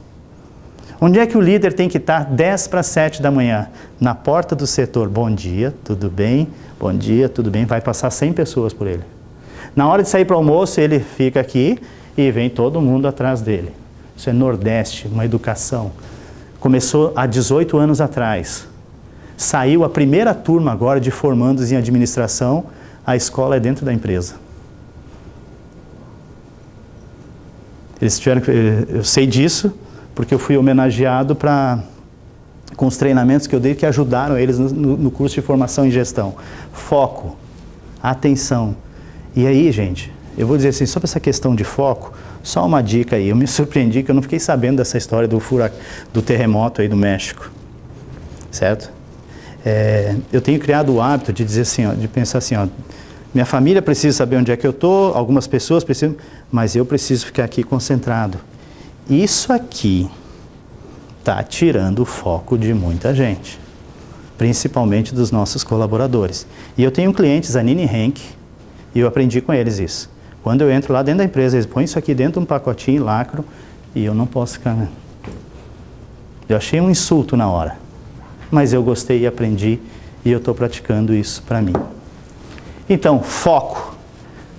Onde é que o líder tem que estar 10 para 7 da manhã? Na porta do setor. Bom dia, tudo bem? Bom dia, tudo bem? Vai passar 100 pessoas por ele. Na hora de sair para o almoço, ele fica aqui e vem todo mundo atrás dele. Isso é Nordeste, uma educação. Começou há 18 anos atrás. Saiu a primeira turma agora de formandos em administração, a escola é dentro da empresa. Eles tiveram, eu sei disso, porque eu fui homenageado com os treinamentos que eu dei que ajudaram eles no curso de formação em gestão. Foco, atenção. E aí, gente, eu vou dizer assim, sobre essa questão de foco, só uma dica aí. Eu me surpreendi que eu não fiquei sabendo dessa história do terremoto aí do México. Certo? Eu tenho criado o hábito de dizer assim, ó, de pensar assim, ó, minha família precisa saber onde é que eu estou, algumas pessoas precisam, mas eu preciso ficar aqui concentrado. Isso aqui está tirando o foco de muita gente, principalmente dos nossos colaboradores. E eu tenho clientes, a Nini Henk, e eu aprendi com eles isso. Quando eu entro lá dentro da empresa, eles põem isso aqui dentro de um pacotinho, lacro, e eu não posso ficar... Eu achei um insulto na hora, mas eu gostei e aprendi, E eu estou praticando isso para mim. Então, foco.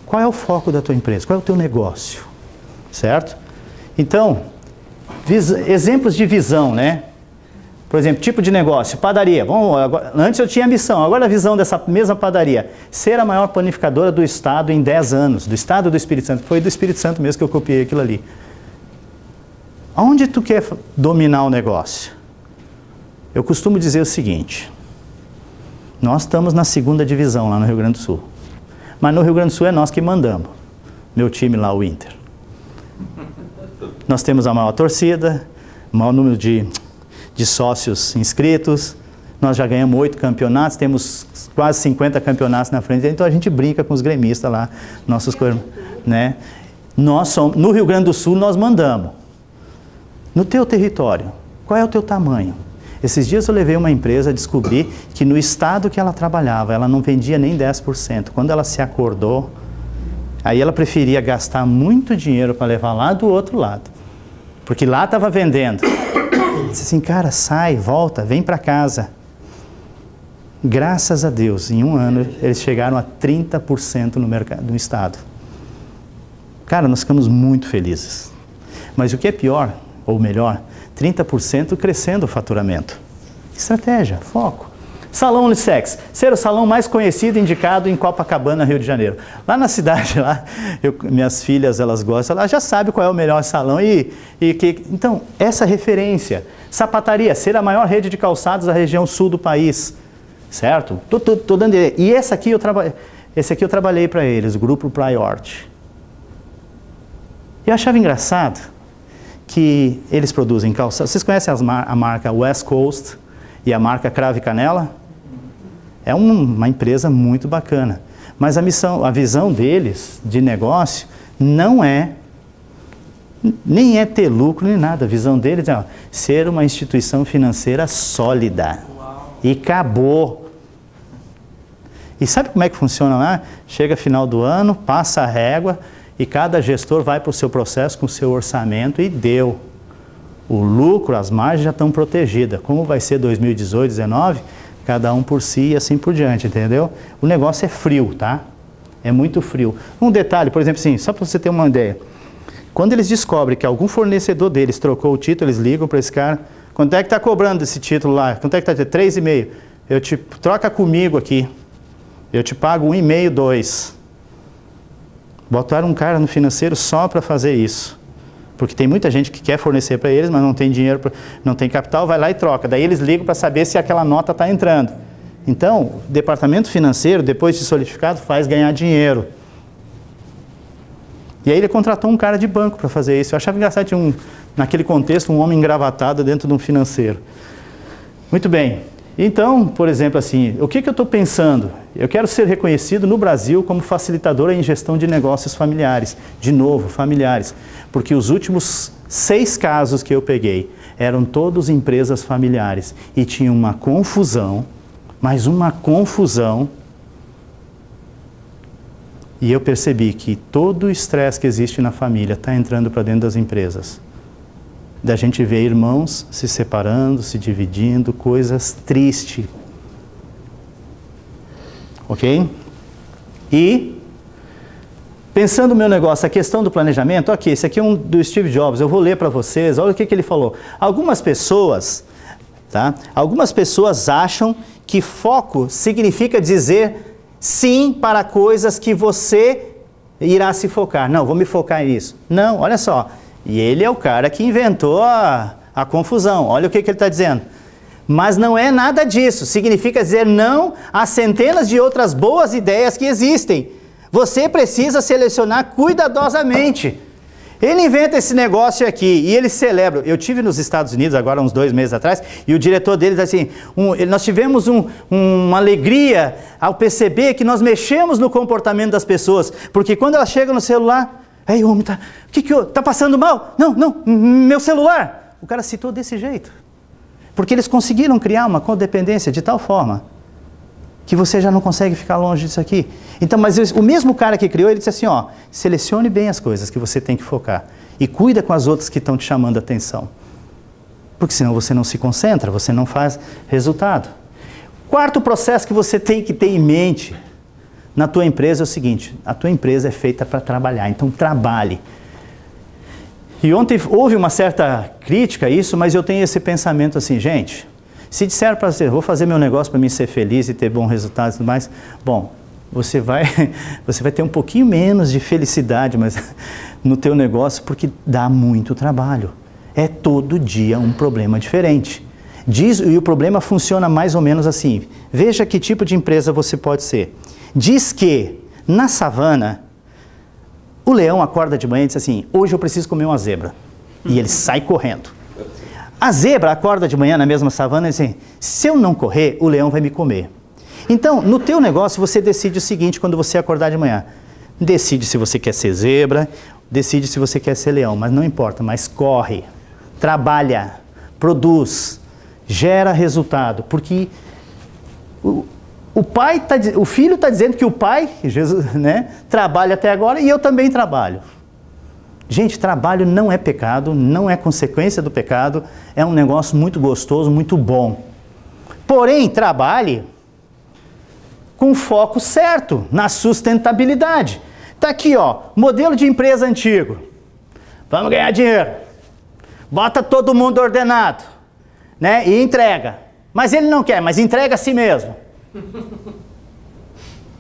Qual é o foco da tua empresa? Qual é o teu negócio? Certo? Então, exemplos de visão, né? Por exemplo, tipo de negócio, padaria. Antes eu tinha a missão, agora a visão dessa mesma padaria. Ser a maior panificadora do estado em 10 anos, do estado do Espírito Santo. Foi do Espírito Santo mesmo que eu copiei aquilo ali. Aonde tu quer dominar o negócio? Eu costumo dizer o seguinte, nós estamos na 2ª divisão lá no Rio Grande do Sul. Mas no Rio Grande do Sul é nós que mandamos. Meu time lá, o Inter. Nós temos a maior torcida, o maior número de sócios inscritos, nós já ganhamos 8 campeonatos, temos quase 50 campeonatos na frente, então a gente brinca com os gremistas lá, né? No Rio Grande do Sul nós mandamos. No teu território, qual é o teu tamanho? Esses dias eu levei uma empresa a descobrir que no estado que ela trabalhava, ela não vendia nem 10%. Quando ela se acordou, aí ela preferia gastar muito dinheiro para levar lá do outro lado, porque lá estava vendendo. Disse assim, cara, sai, volta, vem para casa. Graças a Deus, em um ano, eles chegaram a 30% no mercado, no estado. Cara, nós ficamos muito felizes. Mas o que é pior, ou melhor, 30% crescendo o faturamento. Estratégia, foco. Salão Unissex, ser o salão mais conhecido e indicado em Copacabana, Rio de Janeiro. Lá na cidade, lá, minhas filhas, elas gostam, elas já sabem qual é o melhor salão então, essa referência. Sapataria, ser a maior rede de calçados da região sul do país, certo? Tô dando ideia. E esse aqui eu trabalhei para eles, o grupo Priority. Eu achava engraçado que eles produzem calçados. Vocês conhecem a marca West Coast e a marca Cravo Canela? É uma empresa muito bacana. Mas a visão deles de negócio não é, nem é ter lucro nem nada. A visão deles é ser uma instituição financeira sólida. Uau. E acabou. E sabe como é que funciona lá? Chega final do ano, passa a régua e cada gestor vai para o seu processo com o seu orçamento e deu. O lucro, as margens já estão protegidas. Como vai ser 2018, 2019, cada um por si e assim por diante, entendeu? O negócio é frio, tá? É muito frio. Um detalhe, por exemplo, assim, só para você ter uma ideia. Quando eles descobrem que algum fornecedor deles trocou o título, eles ligam para esse cara. Quanto é que está cobrando esse título lá? Quanto é que está? 3,5. Troca comigo aqui. Eu te pago 1,5, 2. Botaram um cara no financeiro só para fazer isso. Porque tem muita gente que quer fornecer para eles, mas não tem dinheiro, não tem capital, vai lá e troca. Daí eles ligam para saber se aquela nota está entrando. Então, o departamento financeiro, depois de solidificado, faz ganhar dinheiro. E aí ele contratou um cara de banco para fazer isso. Eu achava engraçado, tinha naquele contexto, um homem engravatado dentro de um financeiro. Muito bem. Então, por exemplo, assim, o que eu estou pensando? Eu quero ser reconhecido no Brasil como facilitador em gestão de negócios familiares. De novo, familiares. Porque os últimos 6 casos que eu peguei eram todos empresas familiares. E tinha uma confusão, mas uma confusão. E eu percebi que todo o estresse que existe na família está entrando para dentro das empresas. Da gente ver irmãos se separando, se dividindo, coisas tristes. Ok? E, pensando no meu negócio, a questão do planejamento, ok, esse aqui é um do Steve Jobs, eu vou ler para vocês, olha o que ele falou. Algumas pessoas acham que foco significa dizer sim para coisas que você irá se focar. Não, vou me focar nisso. Não, olha só. E ele é o cara que inventou a confusão. Olha o que ele está dizendo. Mas não é nada disso. Significa dizer não a centenas de outras boas ideias que existem. Você precisa selecionar cuidadosamente. Ele inventa esse negócio aqui e ele celebra. Eu tive nos Estados Unidos agora uns 2 meses atrás e o diretor deles assim, nós tivemos uma alegria ao perceber que nós mexemos no comportamento das pessoas. Porque quando ela chega no celular... Ei, homem, tá passando mal? Não, meu celular. O cara citou desse jeito. Porque eles conseguiram criar uma codependência de tal forma que você já não consegue ficar longe disso aqui. Então, mas o mesmo cara que criou, ele disse assim, ó, selecione bem as coisas que você tem que focar e cuida com as outras que estão te chamando a atenção. Porque senão você não se concentra, você não faz resultado. Quarto processo que você tem que ter em mente na tua empresa é o seguinte: a tua empresa é feita para trabalhar, então trabalhe. E ontem houve uma certa crítica a isso, mas eu tenho esse pensamento assim, gente, se disser para você, vou fazer meu negócio para mim ser feliz e ter bons resultados e tudo mais, bom, você vai ter um pouquinho menos de felicidade no teu negócio, porque dá muito trabalho. É todo dia um problema diferente. E o problema funciona mais ou menos assim. Veja que tipo de empresa você pode ser. Diz que, na savana, o leão acorda de manhã e diz assim, hoje eu preciso comer uma zebra. E ele sai correndo. A zebra acorda de manhã na mesma savana e diz assim, se eu não correr, o leão vai me comer. Então, no teu negócio, você decide o seguinte quando você acordar de manhã. Decide se você quer ser zebra, decide se você quer ser leão, mas não importa, mas corre, trabalha, produz, gera resultado, porque o filho está dizendo que o pai, Jesus, né, trabalha até agora e eu também trabalho. Gente, trabalho não é pecado, não é consequência do pecado, é um negócio muito gostoso, muito bom. Porém, trabalhe com foco certo, na sustentabilidade. Está aqui, ó, modelo de empresa antigo. Vamos ganhar dinheiro. Bota todo mundo ordenado, né, e entrega. Mas ele não quer, mas entrega a si mesmo.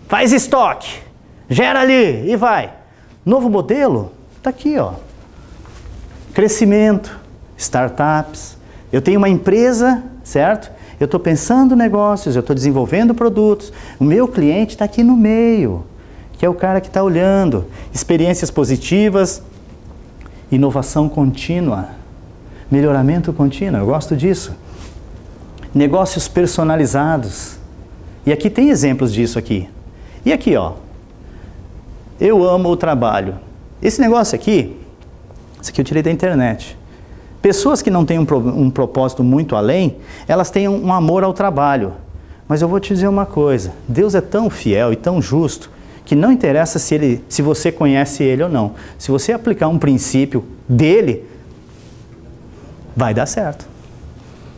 Faz estoque, gera ali e vai. Novo modelo, está aqui, ó. Crescimento, startups. Eu tenho uma empresa, certo? Eu estou pensando negócios, eu estou desenvolvendo produtos. O meu cliente está aqui no meio, que é o cara que está olhando. Experiências positivas, inovação contínua, melhoramento contínuo, eu gosto disso. Negócios personalizados. E aqui tem exemplos disso aqui. E aqui, ó. Eu amo o trabalho. Esse negócio aqui, isso aqui eu tirei da internet. Pessoas que não têm um propósito muito além, elas têm um amor ao trabalho. Mas eu vou te dizer uma coisa, Deus é tão fiel e tão justo, que não interessa se você conhece Ele ou não. Se você aplicar um princípio dele, vai dar certo.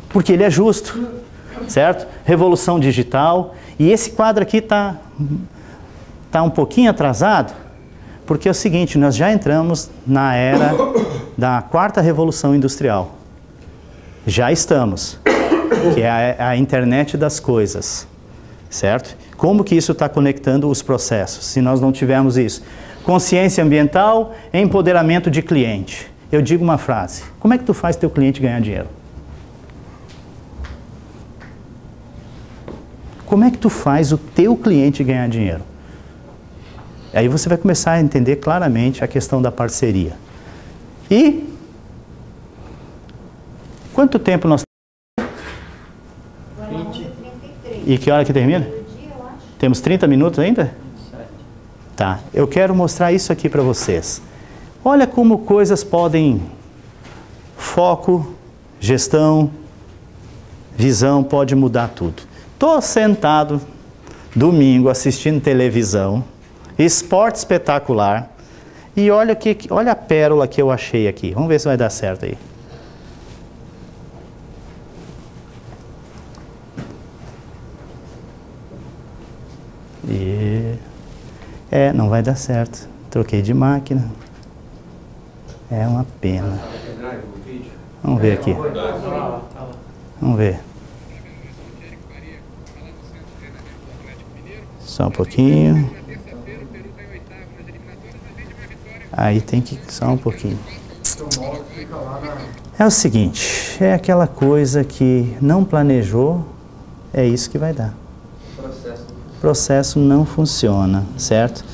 Porque Ele é justo, certo? Revolução digital. E esse quadro aqui tá um pouquinho atrasado, porque é o seguinte, nós já entramos na era da quarta revolução industrial. Já estamos, que é a internet das coisas, certo? Como que isso está conectando os processos, se nós não tivermos isso? Consciência ambiental, empoderamento de cliente. Eu digo uma frase, como é que tu faz teu cliente ganhar dinheiro? Como é que tu faz o teu cliente ganhar dinheiro? Aí você vai começar a entender claramente a questão da parceria. E quanto tempo nós temos? 20. E que hora que termina? Temos 30 minutos ainda? Tá, eu quero mostrar isso aqui para vocês. Olha como coisas podem... Foco, gestão, visão, pode mudar tudo. Estou sentado, domingo, assistindo televisão, esporte espetacular, e olha a pérola que eu achei aqui. Vamos ver se vai dar certo aí. Não vai dar certo. Troquei de máquina. É uma pena. Vamos ver aqui. Vamos ver. Só um pouquinho. Aí tem que... Só um pouquinho. É o seguinte, é aquela coisa que não planejou, é isso que vai dar. O processo não funciona, certo?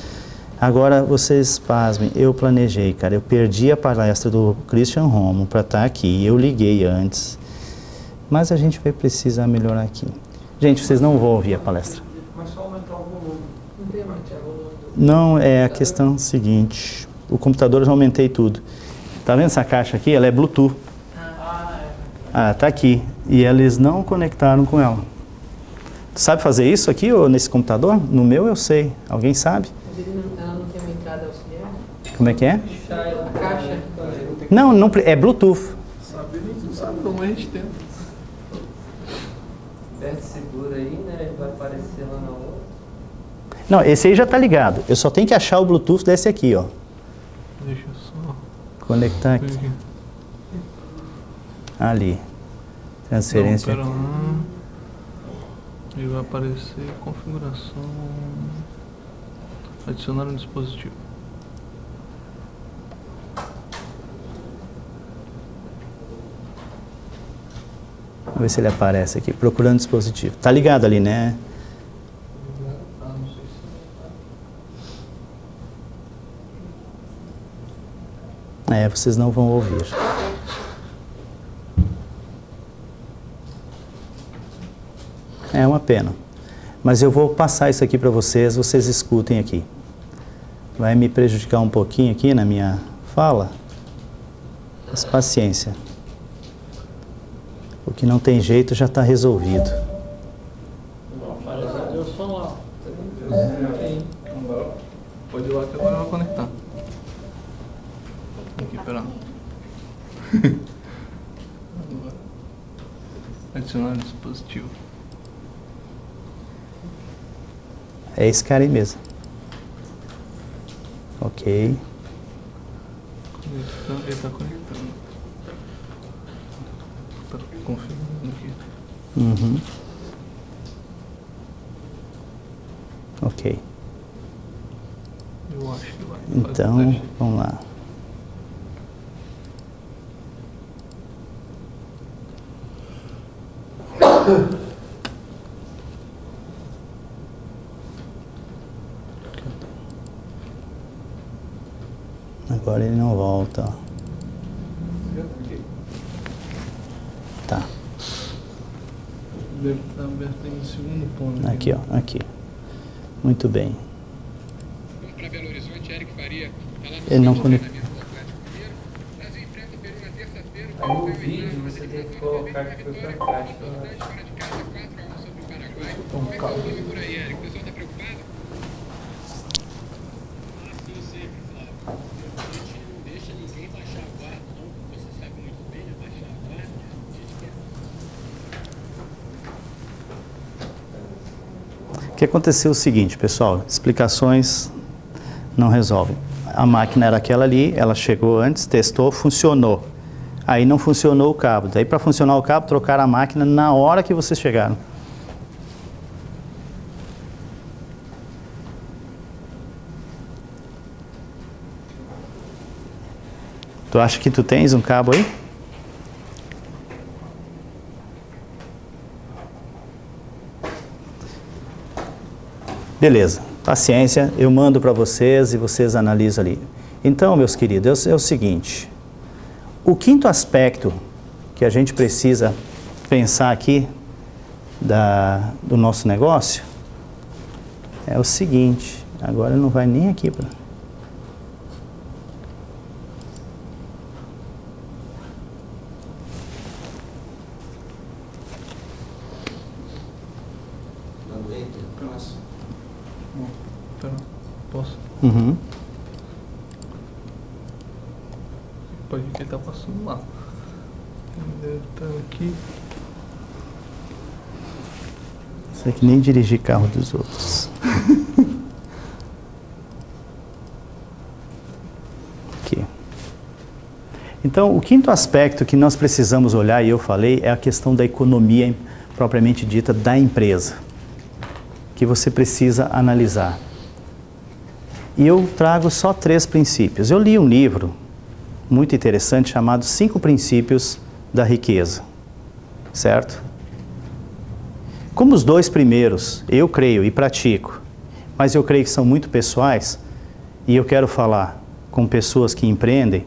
Agora, vocês pasmem, eu planejei, cara, eu perdi a palestra do Christian Romo para estar aqui, eu liguei antes, mas a gente vai precisar melhorar aqui. Gente, vocês não vão ouvir a palestra. Mas só aumentar o volume. Não, é a questão seguinte, o computador eu já aumentei tudo. Tá vendo essa caixa aqui? Ela é Bluetooth. Ah, tá aqui. E eles não conectaram com ela. Tu sabe fazer isso aqui ou nesse computador? No meu eu sei. Alguém sabe? Mas ela não tem uma entrada auxiliar? Como é que é? A caixa? Não, é Bluetooth. Sabe como a gente tenta. Aperte segura aí, né? Vai aparecer lá na outra. Não, esse aí já está ligado. Eu só tenho que achar o Bluetooth desse aqui, ó. Deixa eu só... Conectar aqui. Ali. Transferência. Não, pera lá. E vai aparecer configuração. Adicionar um dispositivo. Vamos ver se ele aparece aqui. Procurando dispositivo. Tá ligado ali, né? É, vocês não vão ouvir. É uma pena. Mas eu vou passar isso aqui para vocês, vocês escutem aqui. Vai me prejudicar um pouquinho aqui na minha fala. Mas paciência. O que não tem jeito já está resolvido. Apareceu o som lá. Pode ir lá que agora vai conectar. Aqui, pera. Adicionar dispositivo. É esse cara aí mesmo. Ok. Conectando, ele está conectando. Está configurando aqui. Uhum. Ok. Eu acho que vai. Então, vamos lá. Agora ele não volta, ó. Tá. Deve estar aberto aí no segundo ponto. Aqui, ó. Aqui. Muito bem. Para Belo Horizonte, Eric Faria. Ele não conectou. Brasil enfrenta o Peru na terça-feira. Aí no vídeo você tem que colocar que foi pra caixa. Fora de casa, 4-1 sobre o Paraguai. Então, calma. Como é que tá o clima por aí, Eric? O pessoal tá preocupado? Sim, sempre, Flávio. A gente não deixa ninguém baixar a guarda, não. Você sabe muito bem, né? Baixar a guarda. A gente quer. O que aconteceu é o seguinte, pessoal, explicações não resolvem. A máquina era aquela ali, ela chegou antes, testou, funcionou. Aí não funcionou o cabo. Daí para funcionar o cabo, trocaram a máquina na hora que vocês chegaram. Tu acha que tu tens um cabo aí? Beleza, paciência, eu mando para vocês e vocês analisam ali. Então, meus queridos, é o seguinte, o quinto aspecto que a gente precisa pensar aqui do nosso negócio é o seguinte, agora não vai nem aqui para... Pera, posso? Uhum. Pode ver que ele tá passando lá. Ele deve estar aqui. Isso aqui nem dirigir carro dos outros. Aqui. Então, o quinto aspecto que nós precisamos olhar, e eu falei, é a questão da economia propriamente dita da empresa, que você precisa analisar. E eu trago só 3 princípios. Eu li um livro muito interessante chamado 5 Princípios da Riqueza, certo? Como os 2 primeiros eu creio e pratico, mas eu creio que são muito pessoais, e eu quero falar com pessoas que empreendem,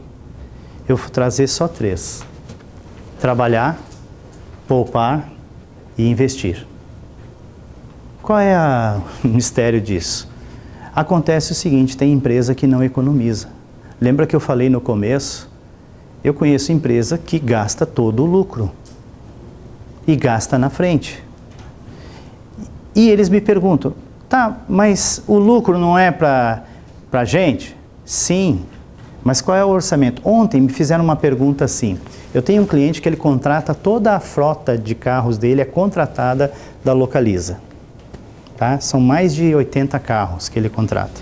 eu vou trazer só 3. Trabalhar, poupar e investir. Qual é o mistério disso? Acontece o seguinte, tem empresa que não economiza. Lembra que eu falei no começo? Eu conheço empresa que gasta todo o lucro e gasta na frente. E eles me perguntam, tá, mas o lucro não é para a gente? Sim, Mas qual é o orçamento? Ontem me fizeram uma pergunta assim. Eu tenho um cliente que ele contrata toda a frota de carros dele, é contratada da Localiza. Tá? São mais de 80 carros que ele contrata.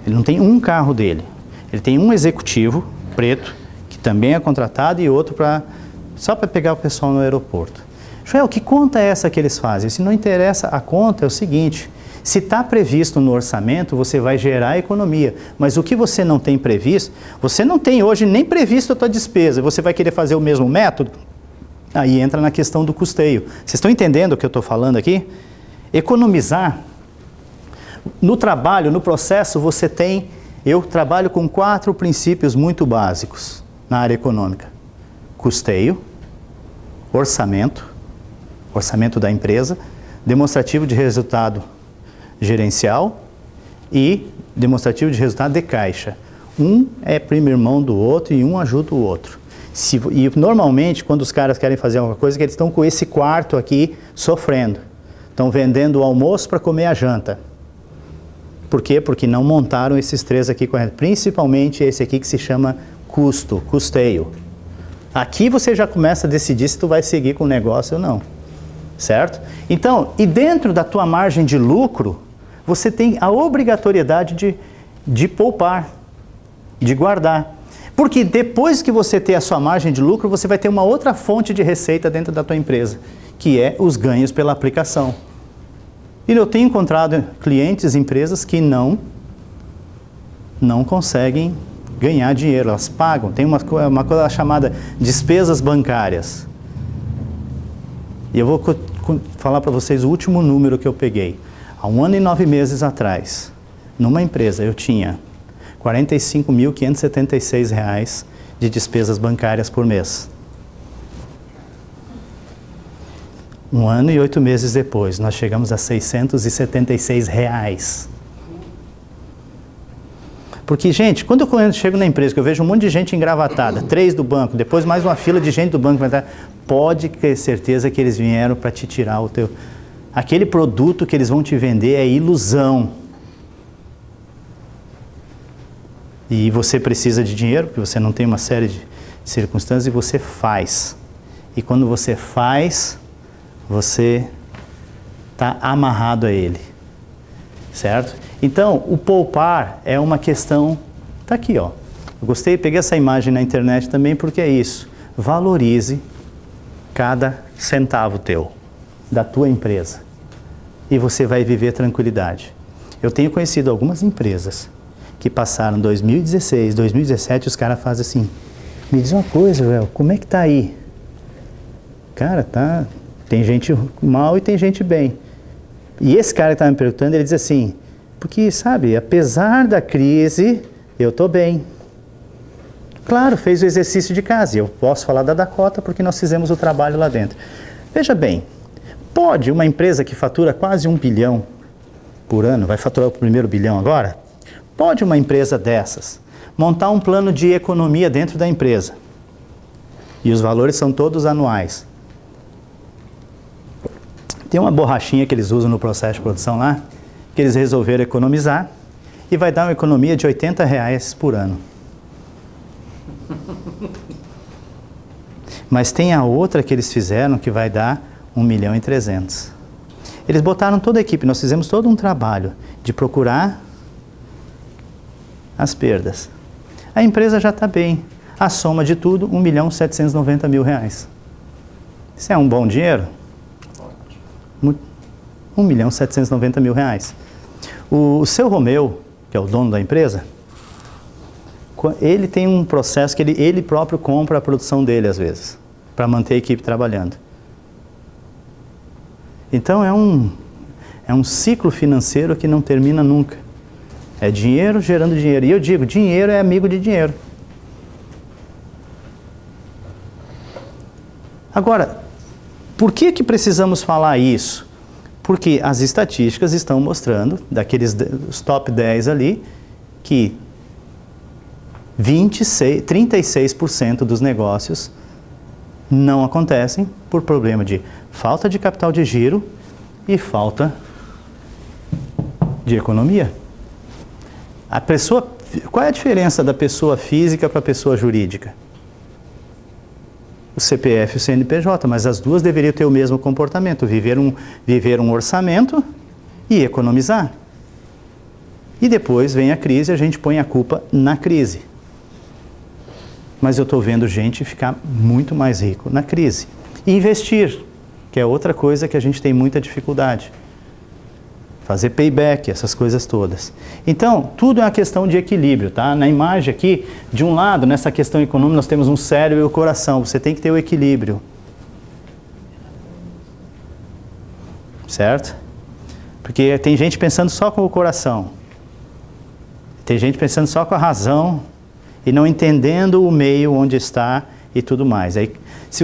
Ele não tem um carro dele. Ele tem um executivo preto, que também é contratado, e outro só para pegar o pessoal no aeroporto. Joel, que conta é essa que eles fazem? Se não interessa, a conta é o seguinte: se está previsto no orçamento, você vai gerar economia. Mas o que você não tem previsto, você não tem hoje nem previsto a tua despesa. Você vai querer fazer o mesmo método? Aí entra na questão do custeio. Vocês estão entendendo o que eu estou falando aqui? Economizar. No trabalho, no processo, você tem... Eu trabalho com 4 princípios muito básicos na área econômica. Custeio, orçamento da empresa, demonstrativo de resultado gerencial e demonstrativo de resultado de caixa. Um é primo irmão do outro e um ajuda o outro. E normalmente, quando os caras querem fazer alguma coisa, eles estão com esse quarto aqui sofrendo. Estão vendendo o almoço para comer a janta. Por quê? Porque não montaram esses 3 aqui corretos. Principalmente esse aqui que se chama custeio. Aqui você já começa a decidir se tu vai seguir com o negócio ou não. Certo? Então, e dentro da tua margem de lucro, você tem a obrigatoriedade de poupar, de guardar. Porque depois que você ter a sua margem de lucro, você vai ter uma outra fonte de receita dentro da tua empresa, que é os ganhos pela aplicação. E eu tenho encontrado clientes, empresas que não conseguem ganhar dinheiro, elas pagam. Tem uma coisa chamada despesas bancárias. E eu vou falar para vocês o último número que eu peguei. Há 1 ano e 9 meses atrás, numa empresa, eu tinha R$ 45.576 de despesas bancárias por mês. 1 ano e 8 meses depois, nós chegamos a R$ 676. Porque, gente, quando eu chego na empresa, que eu vejo um monte de gente engravatada, 3 do banco, depois mais uma fila de gente do banco, pode ter certeza que eles vieram para te tirar o teu... Aquele produto que eles vão te vender é ilusão. E você precisa de dinheiro, porque você não tem uma série de circunstâncias, e você faz. E quando você faz, você está amarrado a ele. Certo? Então, o poupar é uma questão... Está aqui, ó. Eu gostei, peguei essa imagem na internet também, porque é isso. Valorize cada centavo teu, da tua empresa. E você vai viver tranquilidade. Eu tenho conhecido algumas empresas que passaram 2016, 2017, os caras fazem assim: me diz uma coisa, Joel, como é que tá aí? Cara, tá... Tem gente mal e tem gente bem. E esse cara que estava me perguntando, ele diz assim: porque, sabe, apesar da crise, eu estou bem. Claro, fez o exercício de casa. E eu posso falar da Dakota porque nós fizemos o trabalho lá dentro. Veja bem, pode uma empresa que fatura quase 1 bilhão por ano, vai faturar o primeiro bilhão agora? Pode uma empresa dessas montar um plano de economia dentro da empresa? E os valores são todos anuais. Tem uma borrachinha que eles usam no processo de produção lá, que eles resolveram economizar, e vai dar uma economia de R$ 80 por ano. Mas tem a outra que eles fizeram que vai dar 1.300.000. Eles botaram toda a equipe, nós fizemos todo um trabalho de procurar as perdas. A empresa já está bem. A soma de tudo, R$ 1.790.000. Isso é um bom dinheiro? R$ 1.790.000. O seu Romeu, que é o dono da empresa, ele tem um processo que ele próprio compra a produção dele às vezes, para manter a equipe trabalhando. Então é um ciclo financeiro que não termina nunca. É dinheiro gerando dinheiro. E eu digo, dinheiro é amigo de dinheiro. Agora, por que precisamos falar isso? Porque as estatísticas estão mostrando, daqueles os top 10 ali, que 36% dos negócios não acontecem por problema de falta de capital de giro e falta de economia. A pessoa Qual é a diferença da pessoa física para a pessoa jurídica? O CPF e o CNPJ, mas as duas deveriam ter o mesmo comportamento, viver um orçamento e economizar. E depois vem a crise e a gente põe a culpa na crise. Mas eu estou vendo gente ficar muito mais rico na crise. E investir, que é outra coisa que a gente tem muita dificuldade. Fazer payback, essas coisas todas. Então, tudo é uma questão de equilíbrio, tá? Na imagem aqui, de um lado, nessa questão econômica, nós temos um cérebro e o coração. Você tem que ter o equilíbrio. Certo? Porque tem gente pensando só com o coração. Tem gente pensando só com a razão e não entendendo o meio onde está e tudo mais. Aí,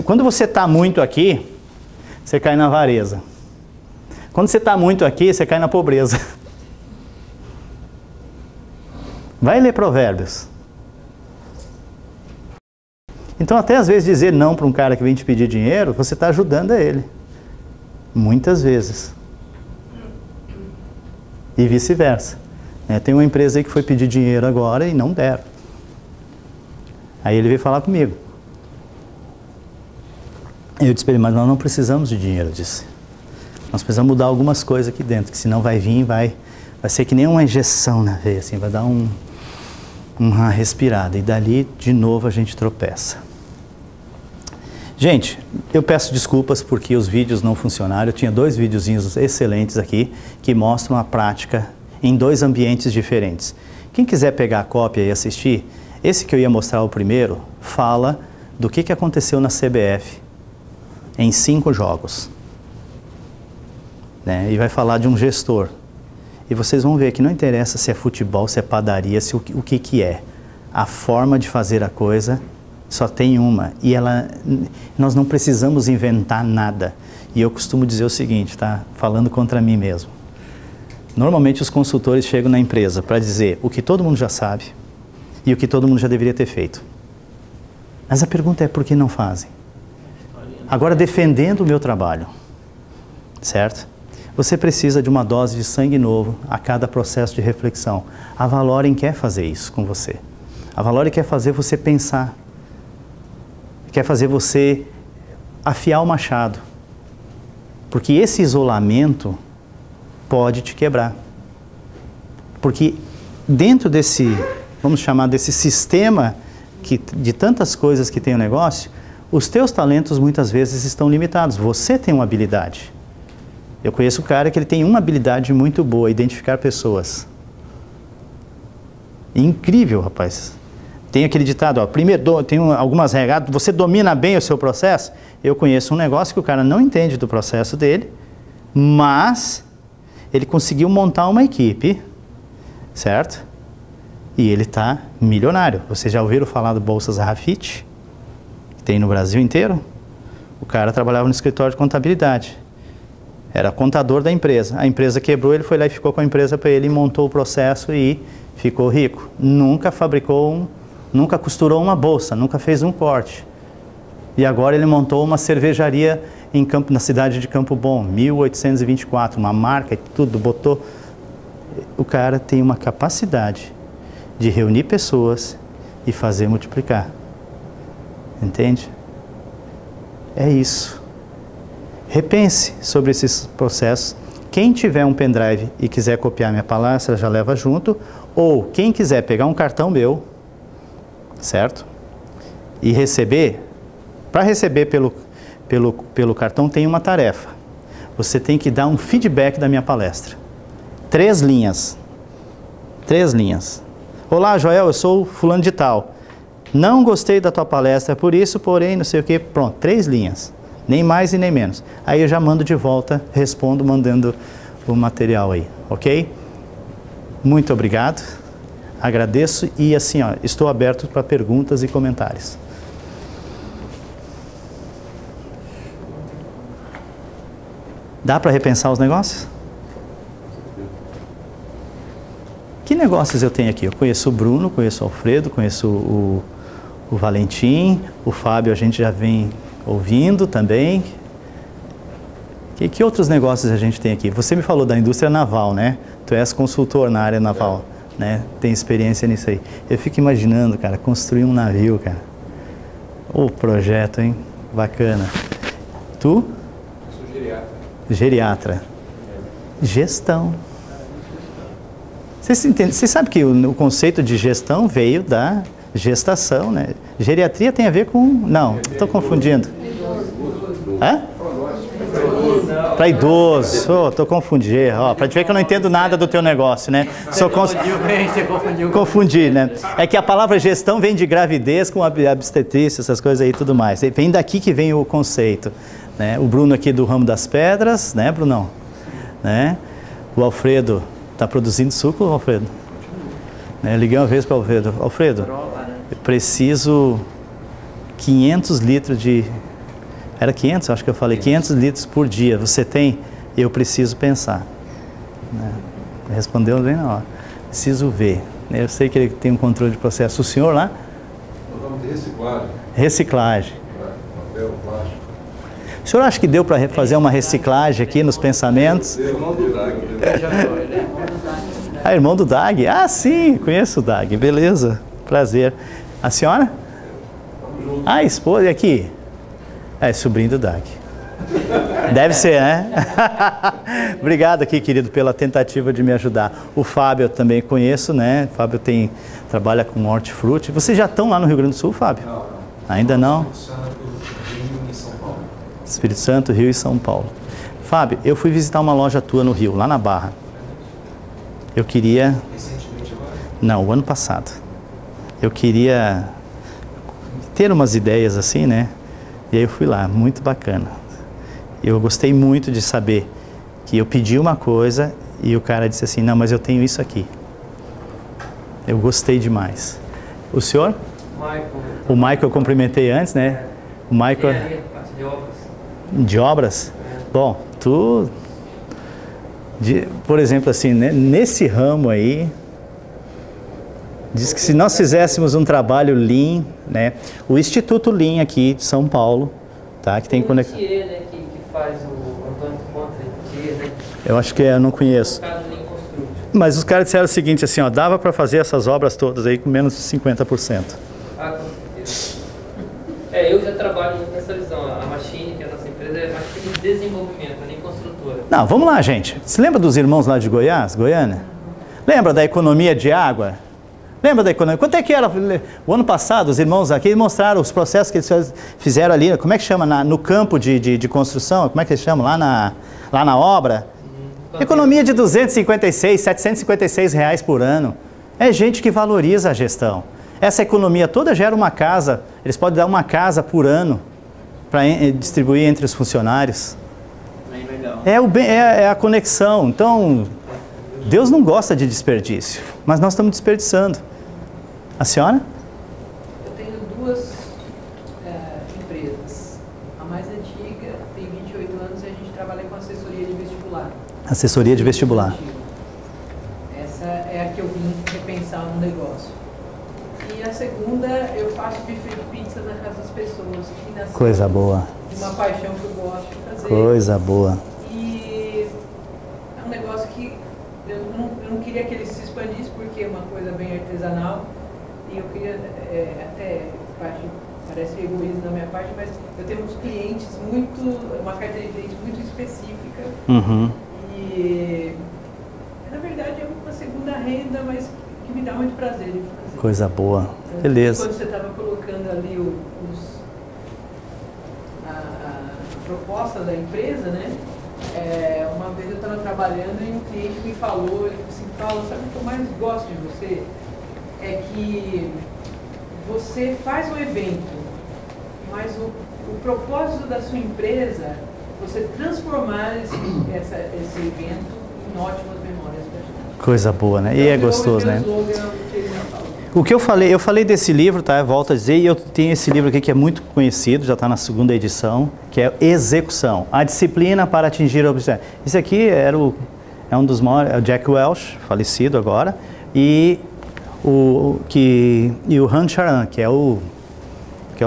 quando você está muito aqui, você cai na avareza. Quando você está muito aqui, você cai na pobreza. Vai ler Provérbios. Então, até às vezes dizer não para um cara que vem te pedir dinheiro, você está ajudando a ele. Muitas vezes. E vice-versa. Tem uma empresa aí que foi pedir dinheiro agora e não deram. Aí ele veio falar comigo. Eu disse para ele, mas nós não precisamos de dinheiro, eu disse. Nós precisamos mudar algumas coisas aqui dentro, que senão vai vir, vai ser que nem uma injeção na veia, assim, vai dar uma respirada. E dali, de novo, a gente tropeça. Gente, eu peço desculpas porque os vídeos não funcionaram. Eu tinha 2 videozinhos excelentes aqui, que mostram a prática em 2 ambientes diferentes. Quem quiser pegar a cópia e assistir, esse que eu ia mostrar o primeiro, fala do que aconteceu na CBF em 5 jogos. E vai falar de um gestor. E vocês vão ver que não interessa se é futebol, se é padaria, se o que é. A forma de fazer a coisa só tem uma. E nós não precisamos inventar nada. E eu costumo dizer o seguinte, tá? Falando contra mim mesmo. Normalmente os consultores chegam na empresa para dizer o que todo mundo já sabe e o que todo mundo já deveria ter feito. Mas a pergunta é por que não fazem? Agora, defendendo o meu trabalho, certo? Você precisa de uma dose de sangue novo a cada processo de reflexão. A Valorem quer fazer isso com você. A Valorem quer fazer você pensar. Quer fazer você afiar o machado. Porque esse isolamento pode te quebrar. Porque dentro desse, vamos chamar desse sistema de tantas coisas que tem o negócio, os teus talentos muitas vezes estão limitados. Você tem uma habilidade. Eu conheço um cara que ele tem uma habilidade muito boa, identificar pessoas. Incrível, rapaz. Tem aquele ditado, ó, primeiro, tem algumas regras, você domina bem o seu processo? Eu conheço um negócio que o cara não entende do processo dele, mas ele conseguiu montar uma equipe, certo? E ele está milionário. Vocês já ouviram falar do Bolsas Rafit? Que tem no Brasil inteiro? O cara trabalhava no escritório de contabilidade. Era contador da empresa. A empresa quebrou, ele foi lá e ficou com a empresa para ele, montou o processo e ficou rico. Nunca fabricou, nunca costurou uma bolsa, nunca fez um corte. E agora ele montou uma cervejaria na cidade de Campo Bom, 1824, uma marca e tudo, botou. O cara tem uma capacidade de reunir pessoas e fazer multiplicar. Entende? É isso. Repense sobre esses processos. Quem tiver um pendrive e quiser copiar minha palestra, já leva junto. Ou quem quiser pegar um cartão meu, certo? E receber, para receber pelo cartão tem uma tarefa. Você tem que dar um feedback da minha palestra. 3 linhas. 3 linhas. Olá, Joel, eu sou fulano de tal. Não gostei da tua palestra por isso, porém, não sei o que. Pronto, 3 linhas. Nem mais e nem menos. Aí eu já mando de volta, respondo mandando o material aí, ok? Muito obrigado, agradeço e assim, ó, estou aberto para perguntas e comentários. Dá para repensar os negócios? Que negócios eu tenho aqui? Eu conheço o Bruno, conheço o Alfredo, conheço o Valentim, o Fábio a gente já vem ouvindo também. Que outros negócios a gente tem aqui? Você me falou da indústria naval, né? Tu és consultor na área naval. né, tem experiência nisso aí. Eu fico imaginando, cara, construir um navio, cara. Ô, projeto, hein? Bacana. Tu? Eu sou geriatra. Geriatra. Gestão. Você sabe que o conceito de gestão veio da gestação, né? Geriatria tem a ver com... Não, estou confundindo. Hã? Para idoso. Estou confundindo. Para te ver que eu não entendo nada do teu negócio, né? Você confundiu. Confundi, né? É que a palavra gestão vem de gravidez com obstetrícia, essas coisas aí e tudo mais. Vem daqui que vem o conceito, né? O Bruno aqui do ramo das pedras, né, Brunão? Né? O Alfredo está produzindo suco, Alfredo? Né? Liguei uma vez para o Alfredo. Alfredo, eu preciso 500 litros de... Era 500, acho que eu falei, 500 litros por dia. Você tem? Eu preciso pensar. Né? Respondeu bem na hora. Preciso ver. Eu sei que ele tem um controle de processo. O senhor lá? O nome de reciclagem. Reciclagem. Papel, plástico. O senhor acha que deu para fazer uma reciclagem aqui nos pensamentos? Irmão do Dag. Ah, irmão do Dag? Ah, sim, conheço o Dag. Beleza, prazer. A senhora? Ah, esposa, e aqui? É, sobrinho do Dag. Deve ser, né? Obrigado aqui, querido, pela tentativa de me ajudar. O Fábio eu também conheço, né? O Fábio trabalha com hortifruti. Vocês já estão lá no Rio Grande do Sul, Fábio? Não. Ainda não? Rio e São Paulo. Espírito Santo, Rio e São Paulo. Fábio, eu fui visitar uma loja tua no Rio, lá na Barra. Eu queria... Recentemente agora? Não, o ano passado. Eu queria ter umas ideias assim, né? E aí eu fui lá, muito bacana. Eu gostei muito de saber que eu pedi uma coisa e o cara disse assim, não, mas eu tenho isso aqui. Eu gostei demais. O senhor? Michael. O Michael eu cumprimentei antes, né? O Michael... Parte de obras. De obras? Bom, por exemplo, assim, né, nesse ramo aí, diz que se nós fizéssemos um trabalho Lean, né, o Instituto Lean aqui de São Paulo, tá, que tem conexão... Thier, né, que faz o Antônio Contra, né? Eu acho que eu não conheço. Mas os caras disseram o seguinte, assim, ó, dava para fazer essas obras todas aí com menos de 50%. Ah, com certeza. Eu já trabalho nessa visão. A Machine, que é a nossa empresa, é Machine de desenvolvimento, nem construtora. Não, vamos lá, gente. Você lembra dos irmãos lá de Goiás, Goiânia? Lembra da economia de água? Lembra da economia? Quanto é que era? O ano passado, os irmãos aqui mostraram os processos que eles fizeram ali. Como é que chama? No campo de construção? Como é que eles chamam? Lá na obra? Economia de 256, 756 reais por ano. É gente que valoriza a gestão. Essa economia toda gera uma casa. Eles podem dar uma casa por ano para distribuir entre os funcionários. É a conexão. Então, Deus não gosta de desperdício, mas nós estamos desperdiçando. A senhora? Eu tenho duas empresas. A mais antiga tem 28 anos e a gente trabalha com assessoria de vestibular. Assessoria de vestibular. Essa é a que eu vim repensar no negócio. E a segunda, eu faço buffet de pizza na casa das pessoas. Que nasceu Coisa boa. de uma paixão que eu gosto de fazer. Coisa boa. E é um negócio que eu não queria que ele se expandisse, porque é uma coisa bem artesanal. E eu queria, até parece egoísmo da minha parte, mas eu tenho uns clientes uma carteira de clientes muito específica. Uhum. E na verdade é uma segunda renda, mas que me dá muito prazer em fazer. Coisa boa. Então, Beleza. quando você estava colocando ali a proposta da empresa, né? Uma vez eu estava trabalhando e um cliente me falou, ele falou assim, Paulo, sabe o que eu mais gosto de você? É que você faz o evento, mas o propósito da sua empresa é você transformar esse evento em ótimas memórias pra gente. Coisa boa, né? E é gostoso, né? O que eu falei desse livro, tá? Eu volto a dizer, e eu tenho esse livro aqui que é muito conhecido, já está na segunda edição, que é Execução, a disciplina para atingir o objetivo. Esse aqui é um dos maiores, é o Jack Welch, falecido agora, e o Han Charan, que é o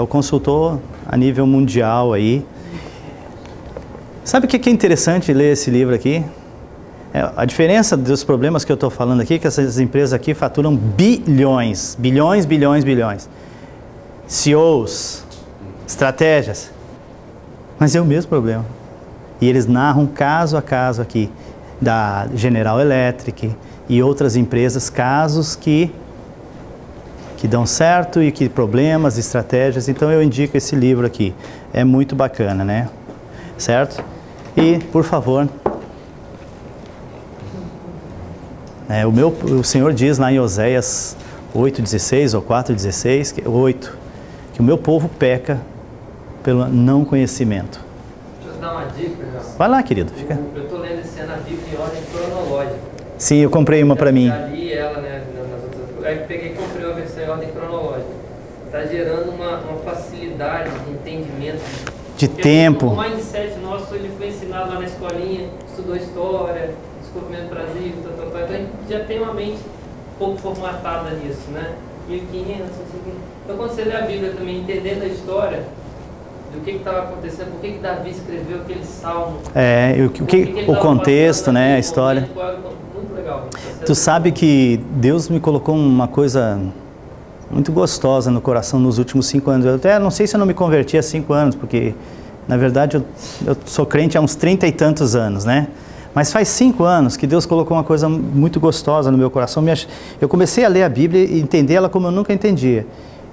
consultor a nível mundial aí. Sabe o que é interessante ler esse livro aqui? A diferença dos problemas que eu estou falando aqui é que essas empresas aqui faturam bilhões, bilhões, bilhões, bilhões. CEOs, estratégias, mas é o mesmo problema. E eles narram caso a caso aqui, da General Electric e outras empresas, casos que dão certo e que problemas, estratégias. Então eu indico esse livro aqui, é muito bacana, né? Certo? E, por favor, o Senhor diz lá em Oséias 8,16 ou 4,16, 8, que o meu povo peca pelo não conhecimento. Deixa eu dar uma dica, João. Vai lá, querido. Fica. Eu estou lendo esse ano a Bíblia em ordem cronológica. Sim, eu comprei uma para mim. Já li ela, né, nas outras. Aí peguei e comprei uma versão em ordem cronológica. Está gerando uma facilidade de entendimento. De tempo. O mindset nosso, ele foi ensinado lá na escolinha, estudou história, descobrimento do Brasil, então a gente já tem uma mente um pouco formatada nisso, né? 1500, assim. Então quando você lê a Bíblia também, entendendo a história, do que estava acontecendo, por que Davi escreveu aquele salmo. O contexto, né, a história. Muito legal. Tu sabe que Deus me colocou uma coisa muito gostosa no coração nos últimos 5 anos. Eu até não sei se eu não me converti há 5 anos, porque na verdade eu sou crente há uns 30 e tantos anos, né? Mas faz 5 anos que Deus colocou uma coisa muito gostosa no meu coração. Eu comecei a ler a Bíblia e entender ela como eu nunca entendia.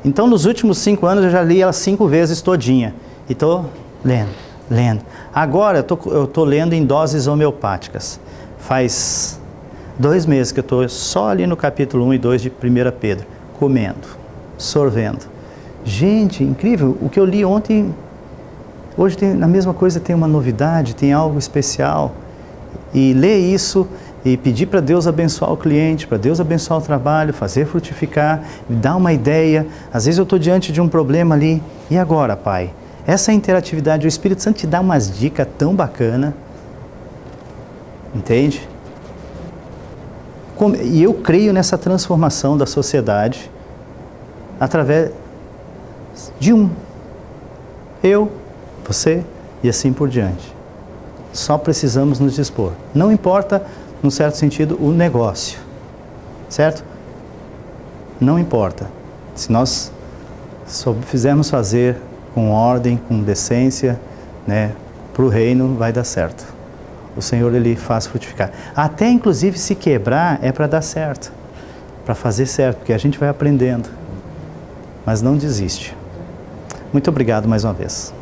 Então nos últimos 5 anos eu já li ela 5 vezes todinha. E estou lendo. Agora eu estou lendo em doses homeopáticas. Faz 2 meses que eu estou só ali no capítulo 1 e 2 de 1 Pedro, comendo, sorvendo. Gente, incrível, o que eu li ontem, hoje tem, na mesma coisa tem uma novidade, tem algo especial. E ler isso e pedir para Deus abençoar o cliente, para Deus abençoar o trabalho, fazer frutificar, me dar uma ideia. Às vezes eu estou diante de um problema ali, e agora, Pai? Essa interatividade, o Espírito Santo te dá umas dicas tão bacanas, entende? E eu creio nessa transformação da sociedade através de eu, você e assim por diante. Só precisamos nos dispor. Não importa, num certo sentido, o negócio, certo? Não importa. Se nós fizermos fazer com ordem, com decência, né, para o reino, vai dar certo. O Senhor, Ele faz frutificar. Até, inclusive, se quebrar, é para dar certo. Para fazer certo, porque a gente vai aprendendo. Mas não desiste. Muito obrigado mais uma vez.